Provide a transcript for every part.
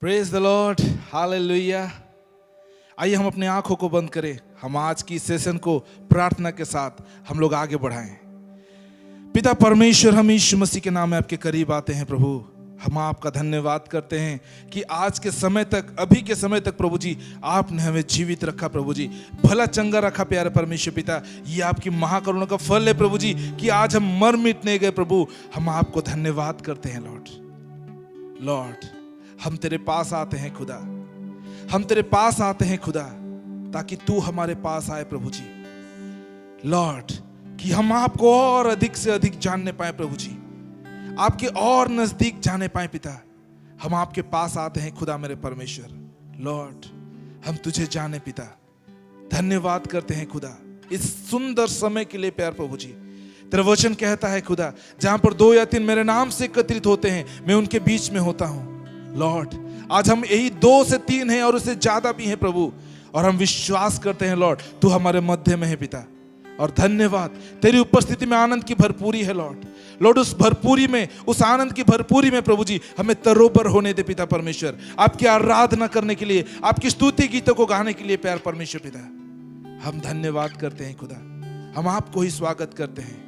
Praise the Lord, hallelujah. आइए हम अपने आंखों को बंद करें। हम आज की सेशन को प्रार्थना के साथ हम लोग आगे बढ़ाएं। पिता परमेश्वर, हम यीशु मसीह के नाम में आपके करीब आते हैं। प्रभु, हम आपका धन्यवाद करते हैं कि आज के समय तक, अभी के समय तक प्रभु जी आपने हमें जीवित रखा। प्रभु जी भला चंगा रखा। प्यारे परमेश्वर पिता, ये आपकी महाकरुणा का फल है प्रभु जी कि आज हम मर मिट नहीं गए। प्रभु, हम आपको धन्यवाद करते हैं। लॉर्ड, हम तेरे पास आते हैं खुदा, हम तेरे पास आते हैं खुदा, ताकि तू हमारे पास आए प्रभु जी। लॉर्ड, कि हम आपको और अधिक से अधिक जानने पाए प्रभु जी, आपके और नजदीक जाने पाए। पिता, हम आपके पास आते हैं खुदा मेरे परमेश्वर। लॉर्ड, हम तुझे जाने पिता, धन्यवाद करते हैं खुदा इस सुंदर समय के लिए। प्यार प्रभु जी, तेरा वचन कहता है खुदा, जहां पर 2 या 3 मेरे नाम से एकत्रित होते हैं, मैं उनके बीच में होता हूं। लॉर्ड, आज हम यही 2 से 3 हैं और उससे ज्यादा भी हैं प्रभु, और हम विश्वास करते हैं लॉर्ड तू हमारे मध्य में है पिता। और धन्यवाद, तेरी उपस्थिति में आनंद की भरपूरी है लॉर्ड। उस भरपूरी में, उस आनंद की भरपूरी में प्रभु जी हमें तरोबर होने दे पिता परमेश्वर, आपकी आराधना करने के लिए, आपकी स्तुति गीतों को गाने के लिए। प्यार परमेश्वर पिता, हम धन्यवाद करते हैं खुदा, हम आपको ही स्वागत करते हैं।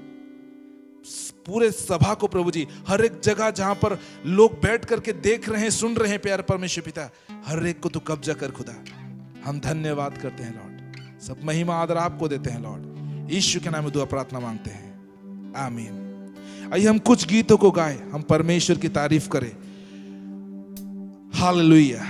पूरे सभा को प्रभु जी, हर एक जगह जहां पर लोग बैठ करके देख रहे हैं, सुन रहे हैं, प्यार परमेश्वर पिता, हर एक को तू कब्जा कर खुदा। हम धन्यवाद करते हैं लॉर्ड, सब महिमा आदर आपको देते हैं लॉर्ड। यीशु के नाम में दुआ प्रार्थना मांगते हैं, आमीन। आइए हम कुछ गीतों को गाएं, हम परमेश्वर की तारीफ करें। हालेलुया।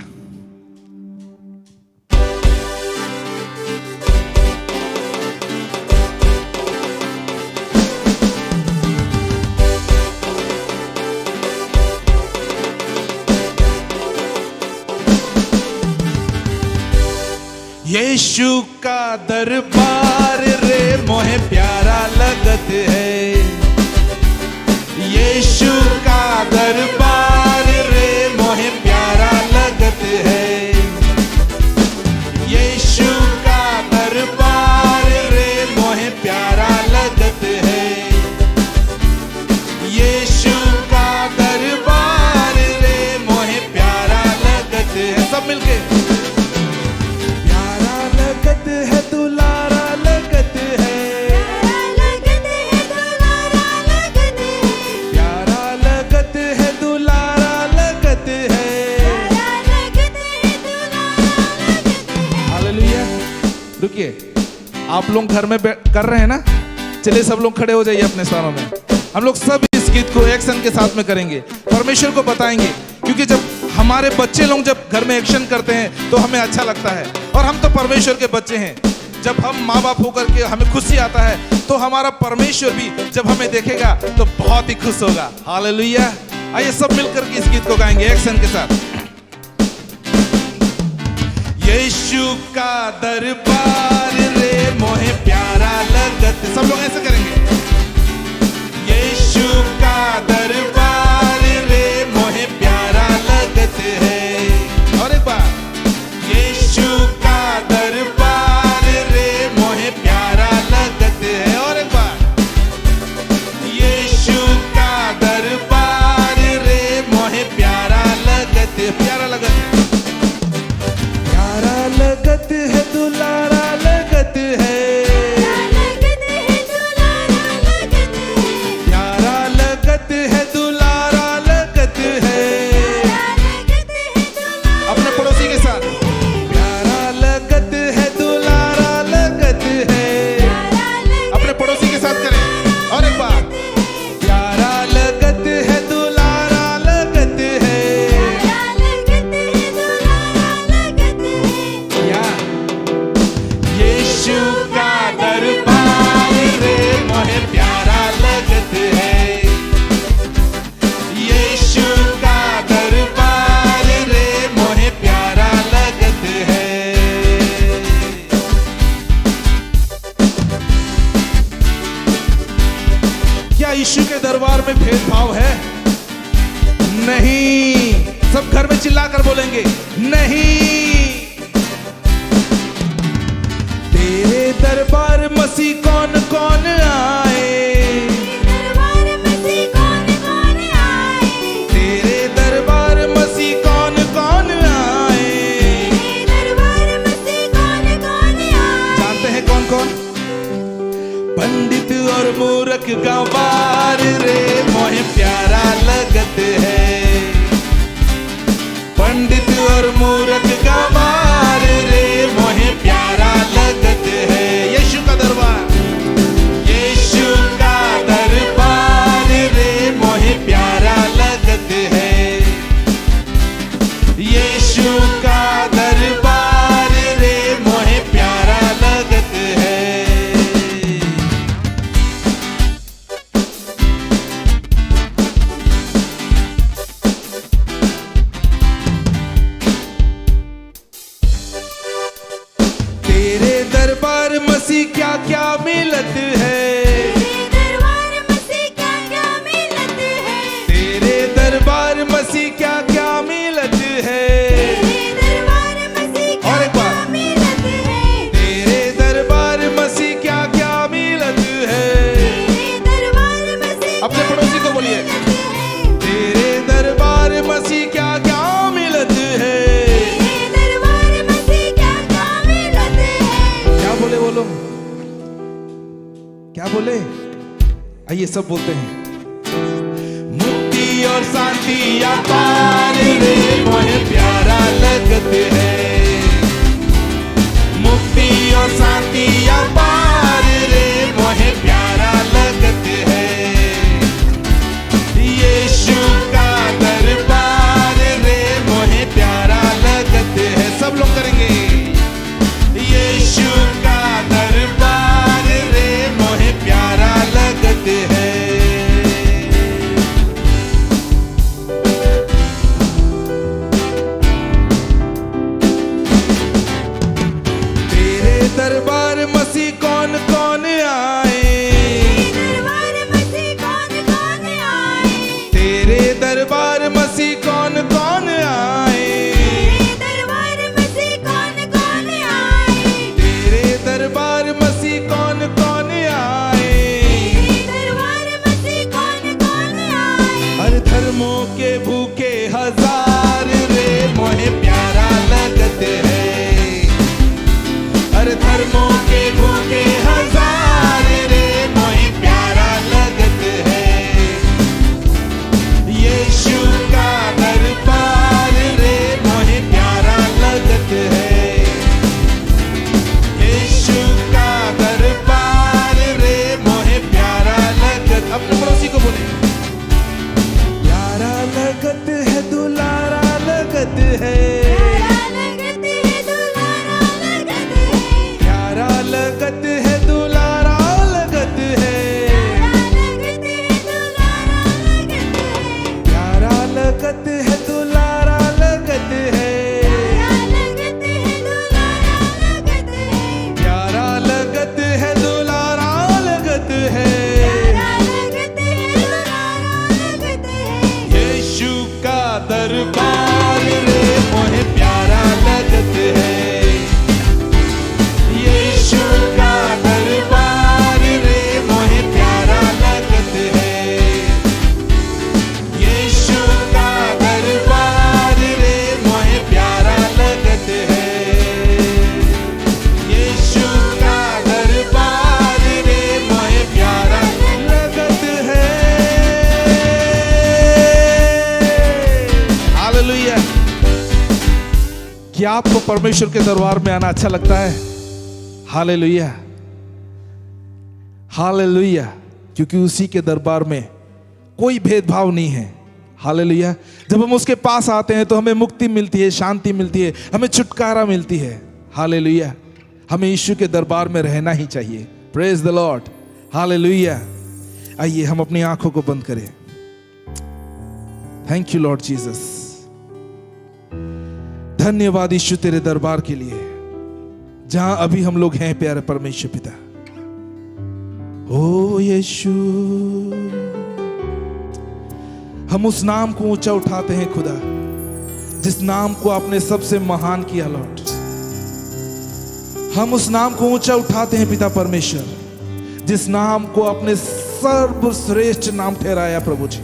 यीशु का दरबार रे मोहे प्यारा लगत है। यीशु का दरबार रे मोहे प्यारा लगत है। यीशु का दरबार रे मोहे प्यारा लगत है। यीशु का दरबार रे मोहे प्यारा लगत है। सब मिलके है, दुलारा लगत है, प्यारा लगत है, दुलारा लगत है। हालेलुया। रुकिए, आप लोग घर में कर रहे हैं ना? चलिए सब लोग खड़े हो जाइए अपने स्थानों में। हम लोग सब इस गीत को एक्शन के साथ में करेंगे, परमेश्वर को बताएंगे, क्योंकि जब हमारे बच्चे लोग जब घर में एक्शन करते हैं तो हमें अच्छा लगता है। और हम तो परमेश्वर के बच्चे हैं। जब हम माँ बाप होकर के हमें खुशी आता है, तो हमारा परमेश्वर भी जब हमें देखेगा तो बहुत ही खुश होगा। हालेलुया। आइए सब मिलकर के इस गीत को गाएंगे एक्शन के साथ। यीशु का दरबार रे मोहे प्यारा लगत, सब लोग ऐसे करेंगे। यीशु का दरबार रे मोहे प्यारा लगत है। और एक बार, यीशु का दरबार रे मोहे प्यारा लगत है। और एक बार, यीशु का दरबार रे मोहे प्यारा लगत है। प्यारा लगत है, प्यारा लगत है, दुलारा लगत है। प्यारा लगत है, दुलारा लगत है। अपने पड़ोसी के साथ, प्यारा लगत है, दुलारा लगत है। अपने पड़ोसी के साथ करें। और एक बार, प्यारा लगत है, दुलारा लगत है। या यीशु का दरबार रे मोहे प्यारा लगत है। यीशु का दरबार रे मोहे प्यारा लगत है। क्या यीशु के दरबार में भेदभाव है? नहीं। सब घर में चिल्लाकर बोलेंगे, नहीं। तेरे दरबार मसीह कौन कौन आए, तेरे दरबार मसीह कौन कौन पंडित और मूर्ख गवार रे मोहे प्यारा लगत है। यीशु का दरबार, यीशु का दरबार रे मोहे प्यारा लगत है। यीशु का दरबार रे मोहे प्यारा लगत है। तेरे दरबार मसीह क्या क्या मिलत है। तेरे दरबार मसीह क्या क्या मिलत है। और एक बार, तेरे दरबार मसीह क्या क्या मिलत है। अपने पड़ोसी को बोलिए, तेरे दरबार मसीह क्या क्या मिलत है। क्या बोले बोलो, क्या बोले, आइए सब बोलते हैं। मुक्ति और शांति अपार रे मोहे प्यारा लगत है। मुक्ति और शांति अपार रे मोहे प्यारा लगत है। यीशु का दरबार रे मोहे प्यारा लगत है। सब लोग करेंगे। यीशु का दरबार रे मोहे प्यारा लगत है। तेरे दरबार मसीह कौन कौन आए। तेरे दरबार मसीह कौन कौन आए। तेरे दरबार मसीह कौन कौन आए। हर धर्मों के भूखे हजार रे मोहे प्यारा लगत है। हर धर्मों के भूखे हजार रे मोहे प्यारा लगत है। यीशु का दरबार रे मोहे प्यारा लगत है। यीशु का दरबार रे मोहे प्यारा लगत। अपने पड़ोसी को बोले, प्यारा लगत है, दुलारा लगत है। प्यारा लगत है, दुलारा लगत है। प्यारा लगत है, दुलारा लगत है। प्यारा लगत है, दुलारा लगत है। यीशु का दरबार रे मोहे प्यारा लगत है। यीशु का दरबार रे मोहे प्यारा लगत है। यीशु का दरबार रे मोहे प्यारा लगत है। यीशु का दरबार रे मोहे प्यारा लगत है। हालेलुया। क्या आपको परमेश्वर के दरबार में आना अच्छा लगता है। Hallelujah, hallelujah. क्योंकि उसी के दरबार में कोई भेदभाव नहीं है। हालेलुया। जब हम उसके पास आते हैं तो हमें मुक्ति मिलती है, शांति मिलती है, हमें छुटकारा मिलती है। हालेलुया। हमें यीशु के दरबार में रहना ही चाहिए। Praise the Lord. हालेलुया। आइए हम अपनी आंखों को बंद करें। Thank you Lord Jesus. धन्यवाद यीशु तेरे दरबार के लिए, जहां अभी हम लोग हैं प्यारे परमेश्वर पिता। ओ यीशु, हम उस नाम को ऊंचा उठाते हैं खुदा, जिस नाम को आपने सबसे महान किया लॉर्ड। हम उस नाम को ऊंचा उठाते हैं पिता परमेश्वर, जिस नाम को आपने सर्वश्रेष्ठ नाम ठहराया प्रभु जी।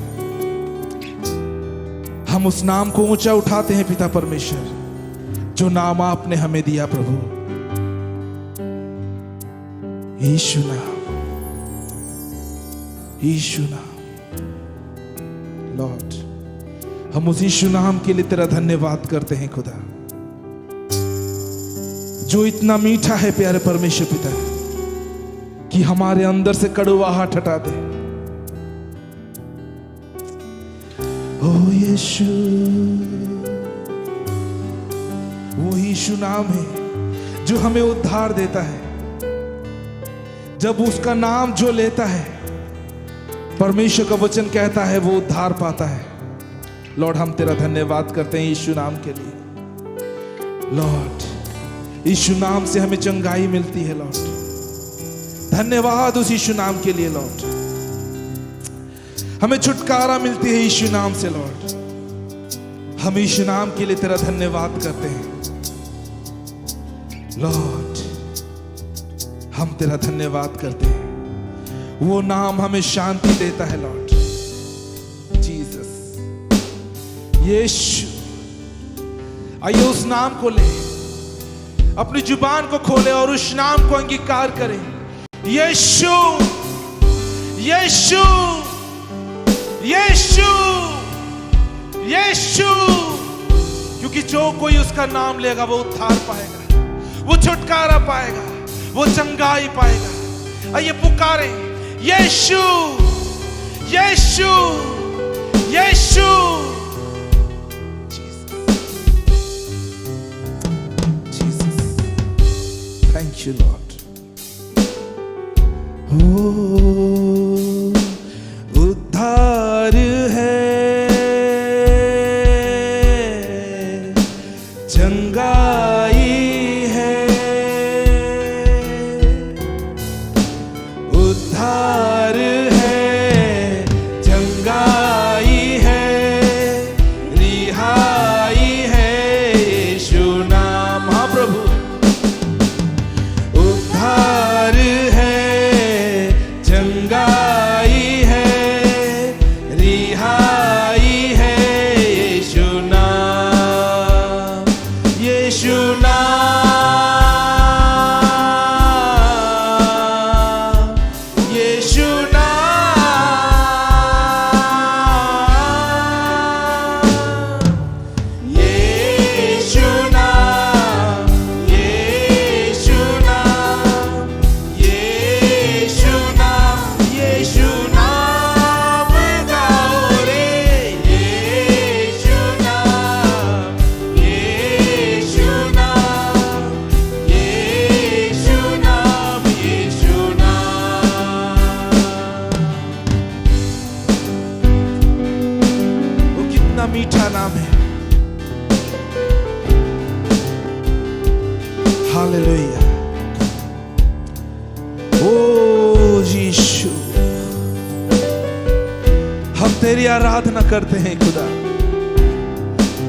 हम उस नाम को ऊंचा उठाते हैं पिता परमेश्वर, जो नाम आपने हमें दिया प्रभु, यीशु नाम, यीशु नाम। लॉर्ड, हम उस यीशु नाम के लिए तेरा धन्यवाद करते हैं खुदा, जो इतना मीठा है प्यारे परमेश्वर पिता, कि हमारे अंदर से कड़वाहट हटा दे। ओ यीशु, वो यीशु नाम है जो हमें उद्धार देता है। जब उसका नाम जो लेता है, परमेश्वर का वचन कहता है वो उद्धार पाता है। लॉर्ड, हम तेरा धन्यवाद करते हैं यीशु नाम के लिए। लॉर्ड, यीशु नाम से हमें चंगाई मिलती है। लॉर्ड, धन्यवाद उस यीशु नाम के लिए। लॉर्ड, हमें छुटकारा मिलती है यीशु नाम से। लॉर्ड, हम यीशु नाम के लिए तेरा धन्यवाद करते हैं। लॉर्ड, हम तेरा धन्यवाद करते हैं। वो नाम हमें शांति देता है। लॉर्ड जीसस, यीशु, आइए उस नाम को ले, अपनी जुबान को खोले और उस नाम को अंगीकार करें। यीशु, यीशु, यीशु, यीशु, क्योंकि जो कोई उसका नाम लेगा वो उद्धार पाएगा, वो छुटकारा पाएगा, वो चंगाई पाएगा। आइए पुकारें, Yeshu, Yeshu, Yeshu. Jesus, thank you lord. उद्धार है, चंगाई है, उद्धार है, चंगाई है, रिहाई है, यीशु नाम। हाँ प्रभु, उद्धार है, चंगाई है, रिहाई है, यीशु नाम, यीशु नाम, यीशु नाम, यीशु नाम, यीशु नाम, यीशु नाम, यीशु नाम गाओ रे, यीशु नाम, यीशु नाम, यीशु नाम, यीशु नाम। वो कितना मीठा नाम है। हालेलुया। ओ यीशु, हम तेरी आराधना करते हैं खुदा,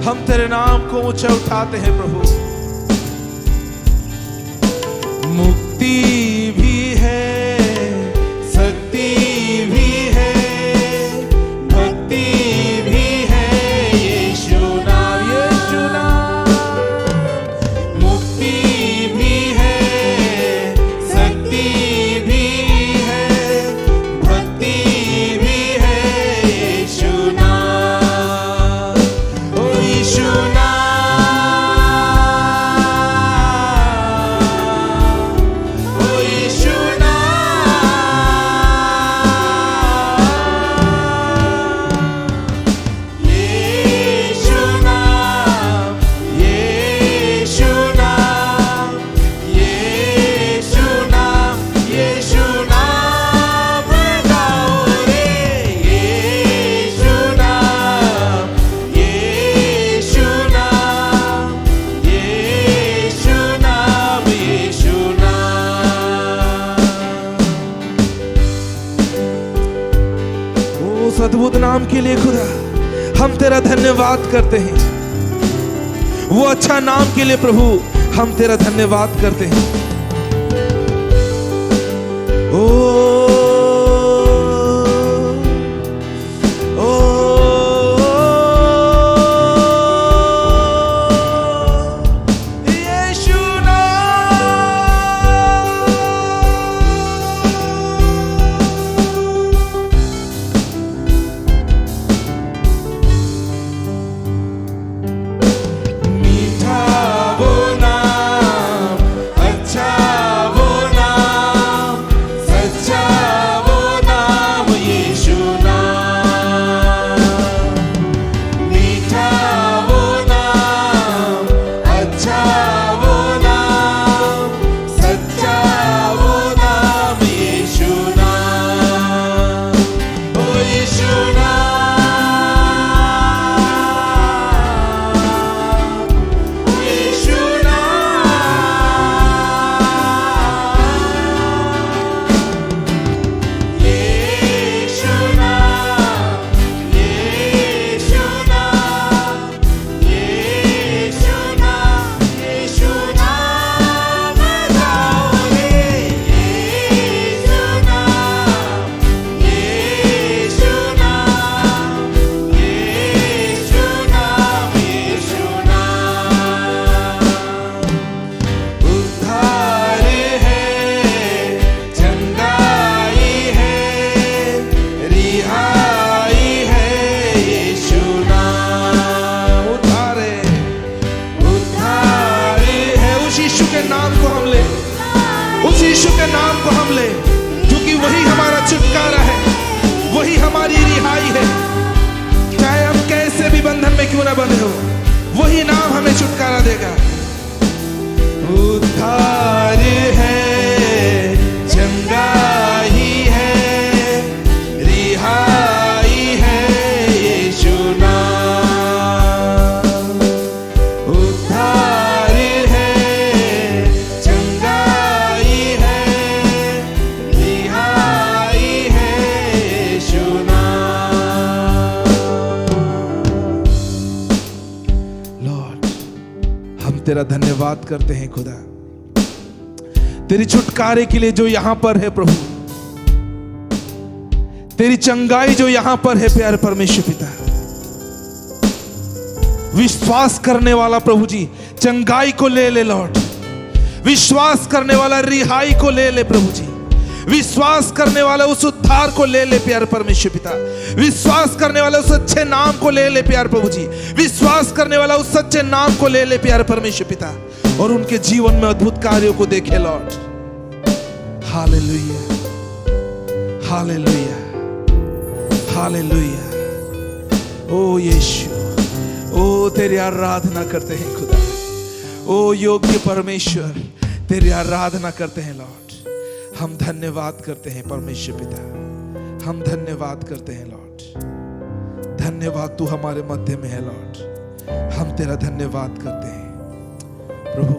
हम तेरे नाम को ऊंचा उठाते हैं प्रभु। मुक्ति भी है, शक्ति भी है, भक्ति भी है, यीशु नाम, यीशु नाम। मुक्ति भी है, शक्ति भी है, भक्ति भी है, यीशु नाम। ओ यीशु नाम, ओ यीशु नाम, यीशु नाम, यीशु नाम, यीशु नाम, यीशु नाम गाओ रे, यीशु नाम, यीशु नाम, यीशु नाम, यीशु नाम। उस अद्भुत नाम के लिए खुदा हम तेरा धन्यवाद करते हैं। वो अच्छा नाम के लिए प्रभु हम तेरा धन्यवाद करते हैं। ओ ओ यीशु नाम, के नाम को हम ले, उस यीशु के नाम को हम ले, क्योंकि वही हमारा छुटकारा है, वही हमारी रिहाई है। चाहे हम कैसे भी बंधन में क्यों ना बंधे हो, वही नाम हमें छुटकारा देगा। उद्धार है, चंगाई है, रिहाई है यीशु नाम। उद्धार है, चंगाई है, रिहाई है यीशु नाम। लॉर्ड, हम तेरा धन्यवाद करते हैं खुदा, तेरी छुटकारे के लिए जो यहां पर है प्रभु, तेरी चंगाई जो यहां पर है प्यारे परमेश्वर पिता। विश्वास करने वाला प्रभु जी चंगाई को ले ले लॉर्ड, विश्वास करने वाला रिहाई को ले ले प्रभु जी, विश्वास करने वाला उस उद्धार को ले ले प्यारे परमेश्वर पिता, विश्वास करने वाला उस अच्छे नाम को ले ले प्यारे प्रभु जी, विश्वास करने वाला उस सच्चे नाम को ले ले प्यारे परमेश्वर पिता, और उनके जीवन में अद्भुत कार्यों को देखे लॉर्ड। Hallelujah, hallelujah, hallelujah. ओ यीशु, ओ तेरी आराधना करते हैं खुदा, ओ योग्य परमेश्वर तेरी आराधना करते हैं लॉर्ड। हम धन्यवाद करते हैं परमेश्वर पिता, हम धन्यवाद करते हैं लॉर्ड। धन्यवाद तू हमारे मध्य में है लॉर्ड, हम तेरा धन्यवाद करते हैं प्रभु।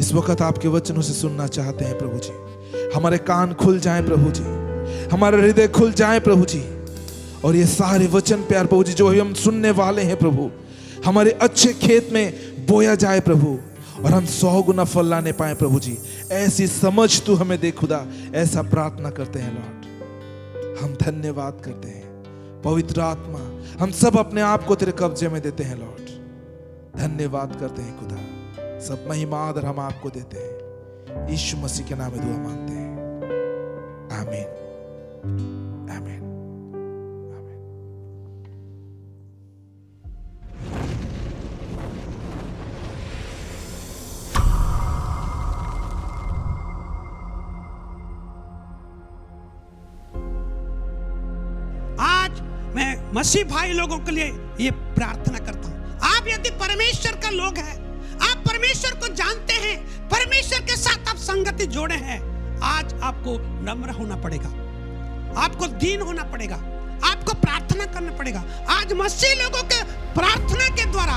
इस वक्त आपके वचनों से सुनना चाहते हैं प्रभु जी, हमारे कान खुल जाएं प्रभु जी, हमारे हृदय खुल जाएं प्रभु जी, और ये सारे वचन प्यार प्रभु जी जो हम सुनने वाले हैं प्रभु, हमारे अच्छे खेत में बोया जाए प्रभु, और हम 100 गुना फल लाने पाए प्रभु जी। ऐसी समझ तू हमें दे खुदा, ऐसा प्रार्थना करते हैं लॉर्ड। हम धन्यवाद करते हैं पवित्र आत्मा, हम सब अपने आप को तेरे कब्जे में देते हैं लॉर्ड। धन्यवाद करते हैं खुदा, सब महिमा आदर हम आपको देते हैं, यीशु मसीह के नाम में दुआ मांगते हैं, आमीन, आमीन, आमीन। आज मैं मसीह भाई लोगों के लिए ये प्रार्थना करता हूं, आप यदि परमेश्वर का लोग हैं, आप परमेश्वर को जानते हैं, परमेश्वर के साथ आप संगति जोड़े हैं, आज आपको नम्र होना पड़ेगा, आपको दीन होना पड़ेगा, आपको प्रार्थना करना पड़ेगा। आज मसीह लोगों के प्रार्थना के द्वारा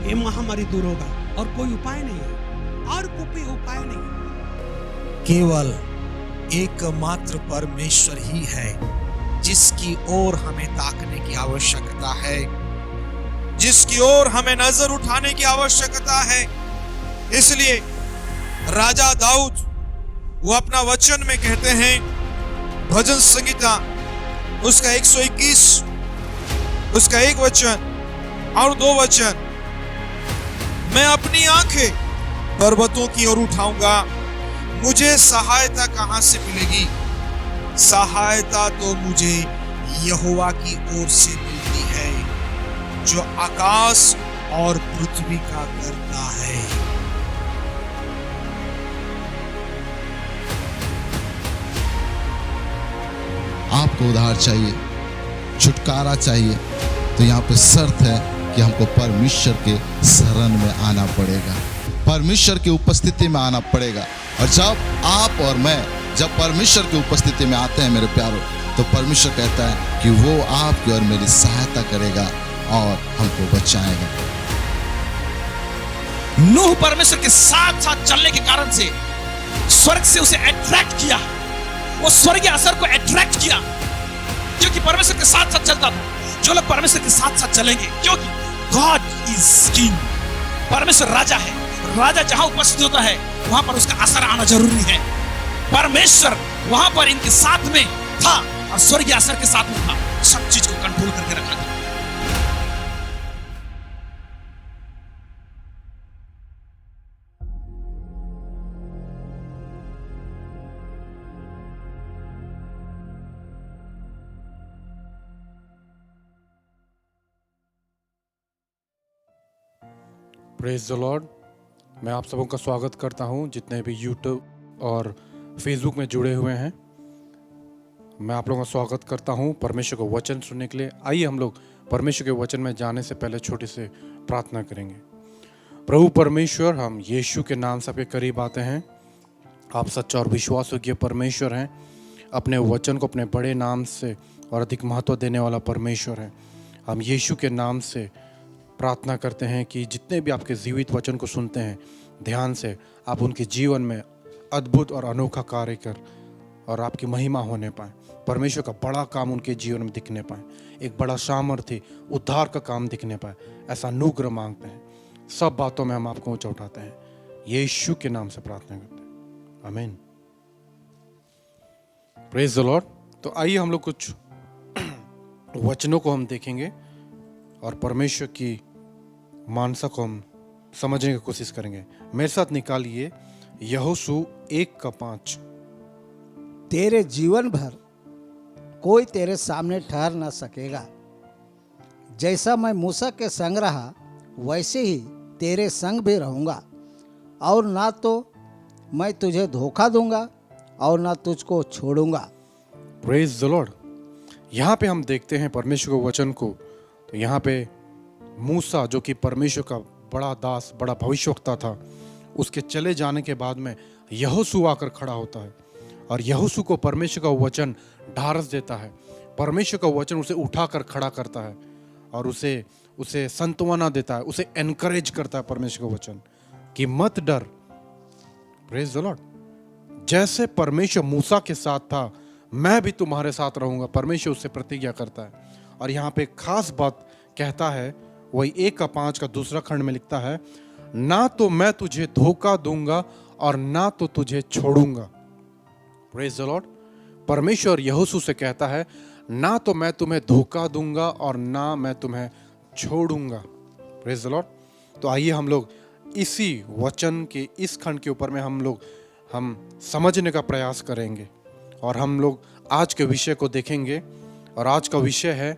ये महामारी दूर होगा, और कोई उपाय नहीं है, और कोई उपाय नहीं है। केवल एकमात्र परमेश्वर ही है जिसकी ओर हमें ताकने की आवश्यकता है, जिसकी ओर हमें नजर उठाने की आवश्यकता है। इसलिए राजा दाऊद वो अपना वचन में कहते हैं, भजन संगीता उसका 121 उसका 1 वचन और 2 वचन, मैं अपनी आंखें पर्वतों की ओर उठाऊंगा, मुझे सहायता कहां से मिलेगी? सहायता तो मुझे यहोवा की ओर से मिलती है, जो आकाश और पृथ्वी का करता है। आपको उद्धार चाहिए, छुटकारा चाहिए, तो यहाँ पे शर्त है कि हमको परमेश्वर के शरण में आना पड़ेगा, परमेश्वर की उपस्थिति में आना पड़ेगा। और जब आप और मैं जब परमेश्वर की उपस्थिति में आते हैं मेरे प्यारों, तो परमेश्वर कहता है कि वो आपकी और मेरी सहायता करेगा और हमको बचाएगा। नूह परमेश्वर के साथ साथ चलने के कारण से स्वर्ग से उसे अट्रैक्ट किया, वो स्वर्गीय असर को अट्रैक्ट किया, क्योंकि परमेश्वर के साथ साथ चलता था। जो लोग परमेश्वर के साथ साथ चलेंगे, क्योंकि गॉड इज किंग, परमेश्वर राजा है, राजा जहां उपस्थित होता है वहां पर उसका असर आना जरूरी है। परमेश्वर वहां पर इनके साथ में था और स्वर्गीय असर के साथ में था, सब चीज को कंट्रोल करके रखा था। Praise the Lord. मैं आप सबों का स्वागत करता हूं जितने भी यूट्यूब और फेसबुक में जुड़े हुए हैं। मैं आप लोगों का स्वागत करता हूं परमेश्वर का वचन सुनने के लिए। आइए हम लोग परमेश्वर के वचन में जाने से पहले छोटी से प्रार्थना करेंगे। प्रभु परमेश्वर, हम यीशु के नाम से आपके करीब आते हैं। आप सच्चा और विश्वास योग्य परमेश्वर हैं। अपने वचन को अपने बड़े नाम से और अधिक महत्व देने वाला परमेश्वर है। हम यीशु के नाम से प्रार्थना करते हैं कि जितने भी आपके जीवित वचन को सुनते हैं ध्यान से, आप उनके जीवन में अद्भुत और अनोखा कार्य कर और आपकी महिमा होने पाए। परमेश्वर का बड़ा काम उनके जीवन में दिखने पाए, एक बड़ा सामर्थ्य उद्धार का काम दिखने पाए, ऐसा अनुग्रह मांगते हैं। सब बातों में हम आपको ऊंचा उठाते हैं, यीशु के नाम से प्रार्थना करते हैं, आमीन। Praise the Lord. तो आइए हम लोग कुछ वचनों को हम देखेंगे और परमेश्वर की मानसा को हम समझने की कोशिश करेंगे। मेरे साथ निकालिए यहोशू 1:5। तेरे जीवन भर कोई तेरे सामने ठहर न सकेगा। जैसा मैं मूसा के संग रहा वैसे ही तेरे संग भी रहूँगा, और ना तो मैं तुझे धोखा दूंगा और ना तुझको छोड़ूंगा। Praise the Lord. यहाँ पे हम देखते हैं परमेश्वर के वचन को। तो यहाँ पे मूसा जो कि परमेश्वर का बड़ा दास, बड़ा भविष्यवक्ता था, उसके चले जाने के बाद में यहोशू आकर खड़ा होता है और यहोशू को परमेश्वर का वचन ढारस देता है। परमेश्वर का वचन उसे उठाकर खड़ा करता है और उसे सांत्वना देता है, उसे एनकरेज करता है परमेश्वर का वचन कि मत डर। Praise the Lord. जैसे परमेश्वर मूसा के साथ था, मैं भी तुम्हारे साथ रहूंगा, परमेश्वर उससे प्रतिज्ञा करता है। और यहाँ पे एक खास बात कहता है, वही 1:5 का दूसरा खंड में लिखता है, ना तो मैं तुझे धोखा दूंगा और ना तो तुझे छोड़ूंगा। Praise the Lord. परमेश्वर यहोशू से कहता है, ना तो मैं तुम्हें धोखा दूंगा और ना मैं तुम्हें छोड़ूंगा। Praise the Lord. तो आइए हम लोग इसी वचन के इस खंड के ऊपर में हम समझने का प्रयास करेंगे और हम लोग आज के विषय को देखेंगे। और आज का विषय है,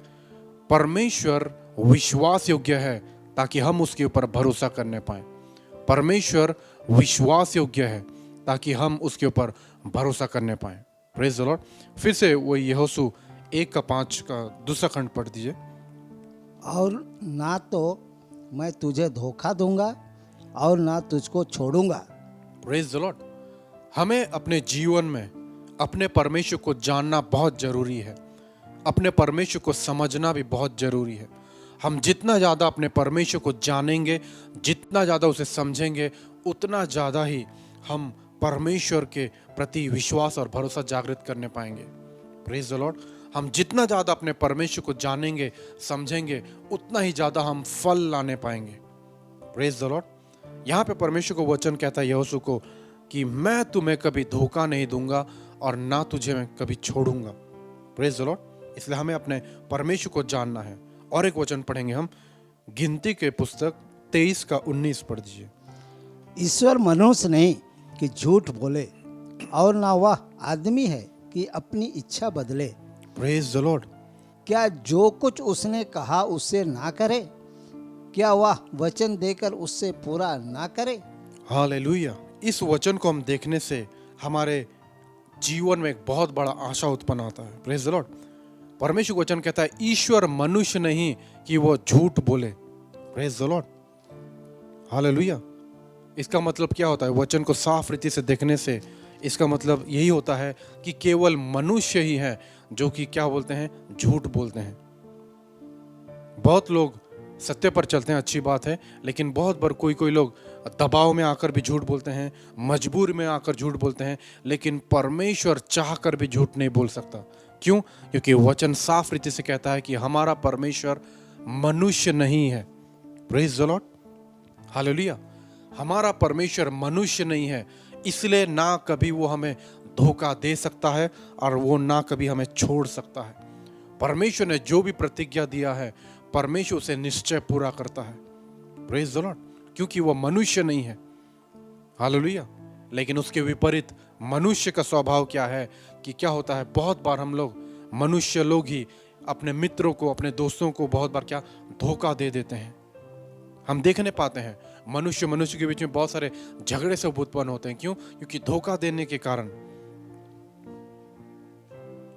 परमेश्वर विश्वास योग्य है ताकि हम उसके ऊपर भरोसा करने पाए। परमेश्वर विश्वास योग्य है ताकि हम उसके ऊपर भरोसा करने पाए। Praise the Lord. फिर से वो यहोशू 1:5 का दूसरा खंड पढ़ दीजिए। और ना तो मैं तुझे धोखा दूंगा और ना तुझको छोड़ूंगा। Praise the Lord. हमें अपने जीवन में अपने परमेश्वर को जानना बहुत जरूरी है। अपने परमेश्वर को समझना भी बहुत जरूरी है। हम जितना ज़्यादा अपने परमेश्वर को जानेंगे, जितना ज़्यादा उसे समझेंगे, उतना ज़्यादा ही हम परमेश्वर के प्रति विश्वास और भरोसा जागृत करने पाएंगे। Praise the Lord. हम जितना ज़्यादा अपने परमेश्वर को जानेंगे, समझेंगे, उतना ही ज़्यादा हम फल लाने पाएंगे। Praise the Lord. यहाँ पे परमेश्वर को वचन कहता है यहोशू को कि मैं तुम्हें कभी धोखा नहीं दूंगा और ना तुझे मैं कभी छोड़ूंगा। Praise the Lord. इसलिए हमें अपने परमेश्वर को जानना है। और एक वचन पढ़ेंगे हम, गिनती के पुस्तक 23:19 पढ़ दीजिए। ईश्वर मनुष्य नहीं कि झूठ बोले, और ना वह आदमी है कि अपनी इच्छा बदले। Praise the Lord. क्या जो कुछ उसने कहा उससे ना करे? क्या वह वचन देकर उससे पूरा ना करे? हालेलुया। इस वचन को हम देखने से हमारे जीवन में एक बहुत बड़ा आशा उत्पन्न होता है। Praise the Lord. परमेश्वर वचन कहता है, ईश्वर मनुष्य नहीं कि वो झूठ बोले। Praise the Lord. हालेलुया। इसका मतलब क्या होता है? वचन को साफ रीति से देखने से इसका मतलब यही होता है कि केवल मनुष्य ही है जो कि क्या बोलते हैं, झूठ बोलते हैं। बहुत लोग सत्य पर चलते हैं, अच्छी बात है, लेकिन बहुत बार कोई लोग दबाव में आकर भी झूठ बोलते हैं, मजबूर में आकर झूठ बोलते हैं। लेकिन परमेश्वर चाहकर भी झूठ नहीं बोल सकता। क्यों? क्योंकि वचन साफ रीति से कहता है कि हमारा परमेश्वर मनुष्य नहीं है। Praise the Lord. हालेलुया। हमारा परमेश्वर मनुष्य नहीं है, इसलिए ना कभी वो हमें धोखा दे सकता है और वो ना कभी हमें छोड़ सकता है। परमेश्वर ने जो भी प्रतिज्ञा दिया है, परमेश्वर उसे निश्चय पूरा करता है। Praise the Lord. क्योंकि वो मनुष्य नहीं है। हालेलुया। लेकिन उसके विपरीत मनुष्य का स्वभाव क्या है कि क्या होता है, बहुत बार हम लोग मनुष्य लोग ही अपने मित्रों को, अपने दोस्तों को बहुत बार क्या धोखा दे देते हैं। हम देखने पाते हैं मनुष्य मनुष्य के बीच में बहुत सारे झगड़े सब उत्पन्न होते हैं। क्यों? क्योंकि धोखा देने के कारण।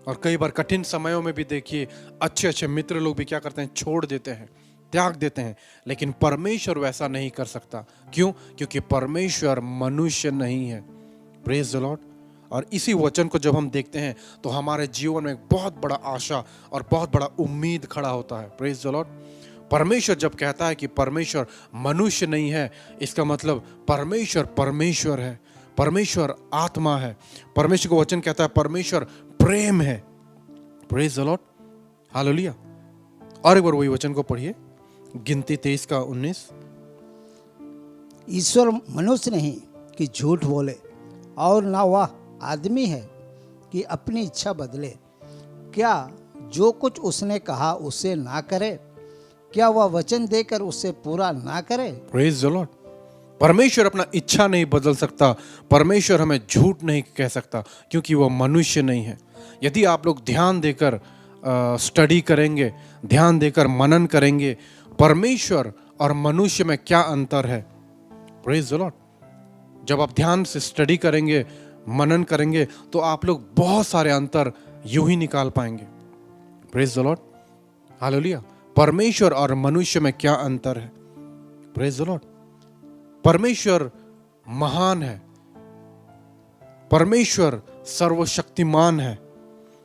और कई बार कठिन समयों में भी देखिए अच्छे अच्छे मित्र लोग भी क्या करते हैं, छोड़ देते हैं, त्याग देते हैं। लेकिन परमेश्वर वैसा नहीं कर सकता। क्यों? क्योंकि परमेश्वर मनुष्य नहीं है। Praise the Lord. और इसी वचन को जब हम देखते हैं तो हमारे जीवन में एक बहुत बड़ा आशा और बहुत बड़ा उम्मीद खड़ा होता है। Praise the Lord. परमेश्वर जब कहता है कि परमेश्वर मनुष्य नहीं है, इसका मतलब परमेश्वर परमेश्वर है, परमेश्वर आत्मा है। परमेश्वर का वचन कहता है परमेश्वर प्रेम है। Praise the Lord. हालेलुया। और एक बार वही वचन को पढ़िए, गिनती 23:19। ईश्वर मनुष्य नहीं कि झूठ बोले, और ना वह आदमी है कि अपनी इच्छा बदले। क्या जो कुछ उसने कहा उसे ना करे? क्या वह वचन देकर उसे पूरा ना करे? Praise the Lord. परमेश्वर अपना इच्छा नहीं बदल सकता। परमेश्वर हमें झूठ नहीं कह सकता, क्योंकि वह मनुष्य नहीं है। यदि आप लोग ध्यान देकर स्टडी करेंगे, ध्यान देकर मनन करेंगे, परमेश्वर और मनुष्य में क्या अंतर है। Praise the Lord. जब आप ध्यान से स्टडी करेंगे, मनन करेंगे, तो आप लोग बहुत सारे अंतर यूं ही निकाल पाएंगे। Praise the Lord. हालेलुया। परमेश्वर और मनुष्य में क्या अंतर है। Praise the Lord. परमेश्वर महान है, परमेश्वर सर्वशक्तिमान है,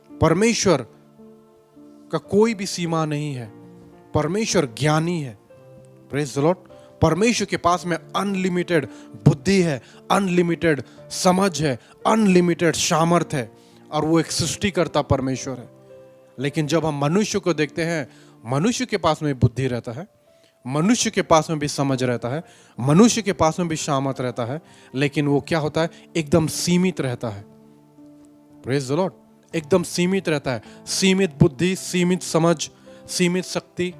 परमेश्वर का कोई भी सीमा नहीं है, परमेश्वर ज्ञानी है। Praise the Lord. परमेश्वर के पास में अनलिमिटेड बुद्धि है, अनलिमिटेड समझ है, अनलिमिटेड सामर्थ है, और वो एक सृष्टिकर्ता परमेश्वर है। लेकिन जब हम मनुष्य को देखते हैं, मनुष्य के पास में बुद्धि रहता है, मनुष्य के पास में भी समझ रहता है, मनुष्य के पास में भी सामर्थ रहता है, लेकिन वो क्या होता है, एकदम सीमित रहता है। Praise the Lord. एकदम सीमित रहता है। सीमित बुद्धि, सीमित समझ, सीमित शक्ति,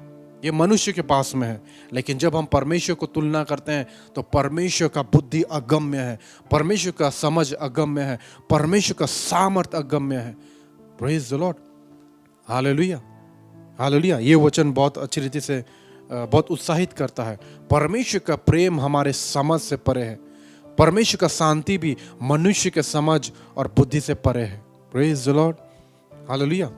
ये मनुष्य के पास में है। लेकिन जब हम परमेश्वर को तुलना करते हैं तो परमेश्वर का बुद्धि अगम्य है, परमेश्वर का समझ अगम्य है, परमेश्वर का सामर्थ अगम्य है। Praise the Lord. Hallelujah. Hallelujah. ये वचन बहुत अच्छी रीति से बहुत उत्साहित करता है। परमेश्वर का प्रेम हमारे समझ से परे है। परमेश्वर का शांति भी मनुष्य के समझ और बुद्धि से परे है। Praise the Lord. हालेलुया।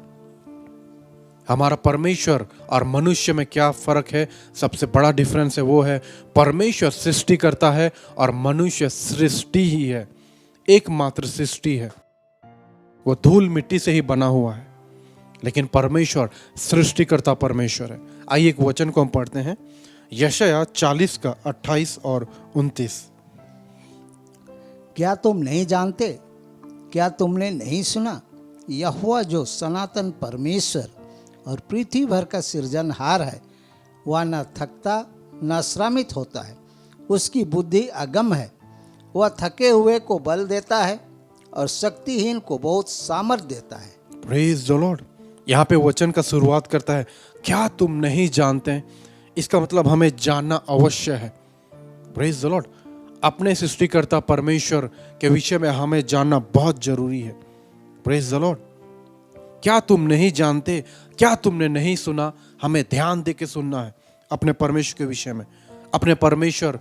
हमारा परमेश्वर और मनुष्य में क्या फर्क है? सबसे बड़ा डिफरेंस है वो है परमेश्वर सृष्टि करता है और मनुष्य सृष्टि ही है, एकमात्र सृष्टि है। वो धूल मिट्टी से ही बना हुआ है, लेकिन परमेश्वर सृष्टिकर्ता परमेश्वर है। आइए एक वचन को हम पढ़ते हैं, यशायाह 40:28 और 29। क्या तुम नहीं जानते? क्या तुमने नहीं सुना? यहोवा जो सनातन परमेश्वर और पृथ्वी भर का सृजनहार है, वह न थकता न श्रमित होता है, उसकी बुद्धि अगम है। वह थके हुए को बल देता है और शक्तिहीन को बहुत सामर्थ्य देता है। Praise the Lord. यहाँ पे वचन का शुरुआत करता है, क्या तुम नहीं जानते? इसका मतलब हमें जानना अवश्य है। Praise the Lord. अपने सृष्टिकर्ता परमेश्वर के विषय में हमें जानना बहुत जरूरी है। Praise the Lord. क्या तुम नहीं जानते? क्या तुमने नहीं सुना? हमें ध्यान दे के सुनना है अपने परमेश्वर के विषय में, अपने परमेश्वर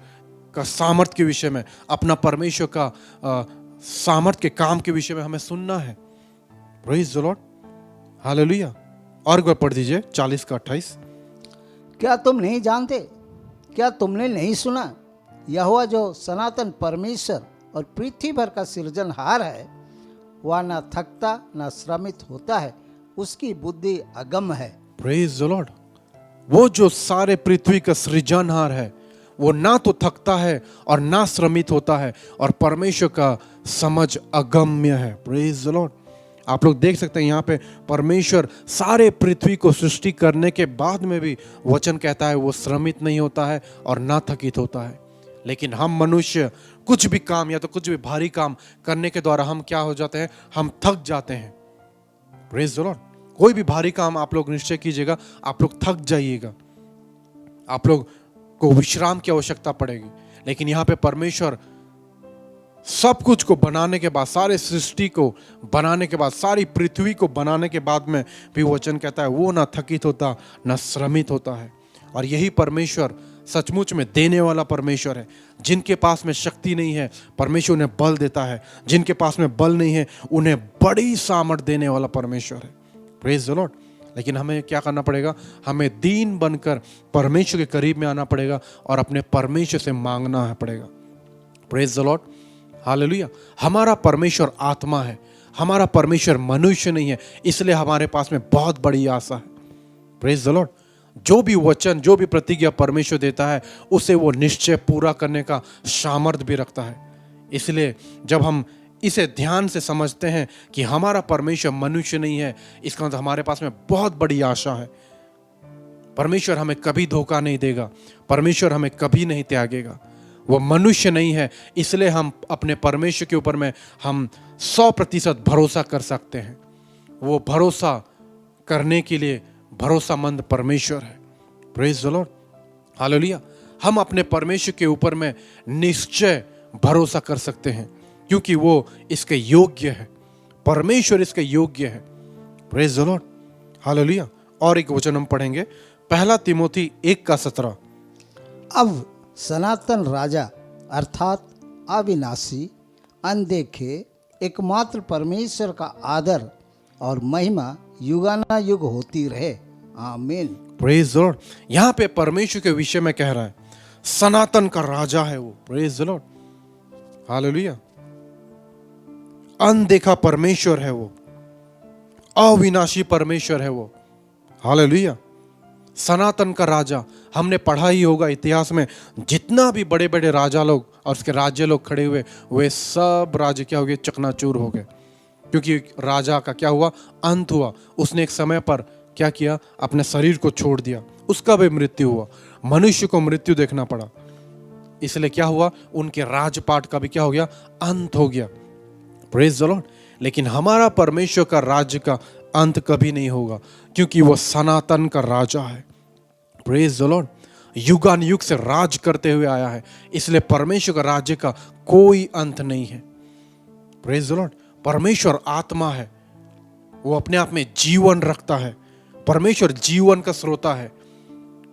का सामर्थ के विषय में, अपना परमेश्वर का सामर्थ के काम के विषय में हमें सुनना है। Praise the Lord. हालेलुया। और एक बार पढ़ दीजिए 40:28। क्या तुम नहीं जानते? क्या तुमने नहीं सुना? यहोवा जो सनातन परमेश्वर और पृथ्वी भर का सृजनहार है, वह न थकता न श्रमित होता है, उसकी बुद्धि अगम है। Praise the Lord. वो जो सारे पृथ्वी का सृजनहार है, वो ना तो थकता है और ना श्रमित होता है, और परमेश्वर का समझ अगम्य है। Praise the Lord. आप लोग देख सकते हैं यहाँ पे परमेश्वर सारे पृथ्वी को सृष्टि करने के बाद में भी वचन कहता है वो श्रमित नहीं होता है और ना थकित होता है। लेकिन हम मनुष्य कुछ भी काम या तो कुछ भी भारी काम करने के द्वारा हम क्या हो जाते हैं, हम थक जाते हैं। Praise the Lord. कोई भी भारी काम आप लोग निश्चय कीजिएगा, आप लोग थक जाइएगा, आप लोग को विश्राम की आवश्यकता पड़ेगी। लेकिन यहाँ पे परमेश्वर सब कुछ को बनाने के बाद, सारे सृष्टि को बनाने के बाद, सारी पृथ्वी को बनाने के बाद में भी वचन कहता है वो ना थकित होता ना श्रमित होता है। और यही परमेश्वर सचमुच में देने वाला परमेश्वर है। जिनके पास में शक्ति नहीं है, परमेश्वर उन्हें बल देता है। जिनके पास में बल नहीं है, उन्हें बड़ी सामर्थ देने वाला परमेश्वर है। Praise the Lord. लेकिन हमें क्या करना पड़ेगा? हमें दीन बनकर परमेश्वर के करीब में आना पड़ेगा और अपने परमेश्वर से मांगना पड़ेगा। Praise the Lord, hallelujah. हमारा परमेश्वर आत्मा है, हमारा परमेश्वर मनुष्य नहीं है, इसलिए हमारे पास में बहुत बड़ी आशा है। Praise the Lord. जो भी वचन, जो भी प्रतिज्ञा परमेश्वर देता है, उसे वो निश्चय पूरा करने का सामर्थ्य भी रखता है। इसलिए जब हम इसे ध्यान से समझते हैं कि हमारा परमेश्वर मनुष्य नहीं है, इसका मतलब हमारे पास में बहुत बड़ी आशा है। परमेश्वर हमें कभी धोखा नहीं देगा, परमेश्वर हमें कभी नहीं त्यागेगा। वो मनुष्य नहीं है, इसलिए हम अपने परमेश्वर के ऊपर में हम 100% भरोसा कर सकते हैं। वो भरोसा करने के लिए भरोसामंद परमेश्वर है। Praise the Lord, hallelujah. हम अपने परमेश्वर के ऊपर में निश्चय भरोसा कर सकते हैं, क्योंकि वो इसके योग्य है। परमेश्वर इसके योग्य है। Praise the Lord, hallelujah. और एक वचन हम पढ़ेंगे, पहला तिमोथी 1:17। अब सनातन राजा अर्थात अविनाशी, अनदेखे, एकमात्र परमेश्वर का आदर और महिमा युगानुयुग होती रहे। आमीन। Praise the Lord. यहाँ पे परमेश्वर के विषय में कह रहा है, सनातन का राजा है वो। Praise the Lord, hallelujah. अनदेखा परमेश्वर है वो, अविनाशी परमेश्वर है वो। हालेलुया। सनातन का राजा, हमने पढ़ा ही होगा इतिहास में, जितना भी बड़े बड़े राजा लोग और उसके राज्य लोग खड़े हुए, वे सब राज्य क्या हो गए? चकनाचूर हो गए। क्योंकि राजा का क्या हुआ? अंत हुआ। उसने एक समय पर क्या किया? अपने शरीर को छोड़ दिया, उसका भी मृत्यु हुआ। मनुष्य को मृत्यु देखना पड़ा, इसलिए क्या हुआ? उनके राजपाट का भी क्या हो गया? अंत हो गया। Praise the Lord. लेकिन हमारा परमेश्वर का राज्य का अंत कभी नहीं होगा, क्योंकि वो सनातन का राजा है। Praise the Lord. युगानुयुग से राज करते हुए आया है, इसलिए परमेश्वर का राज्य का कोई अंत नहीं है। Praise the Lord. परमेश्वर आत्मा है, वो अपने आप में जीवन रखता है। परमेश्वर जीवन का स्रोता है।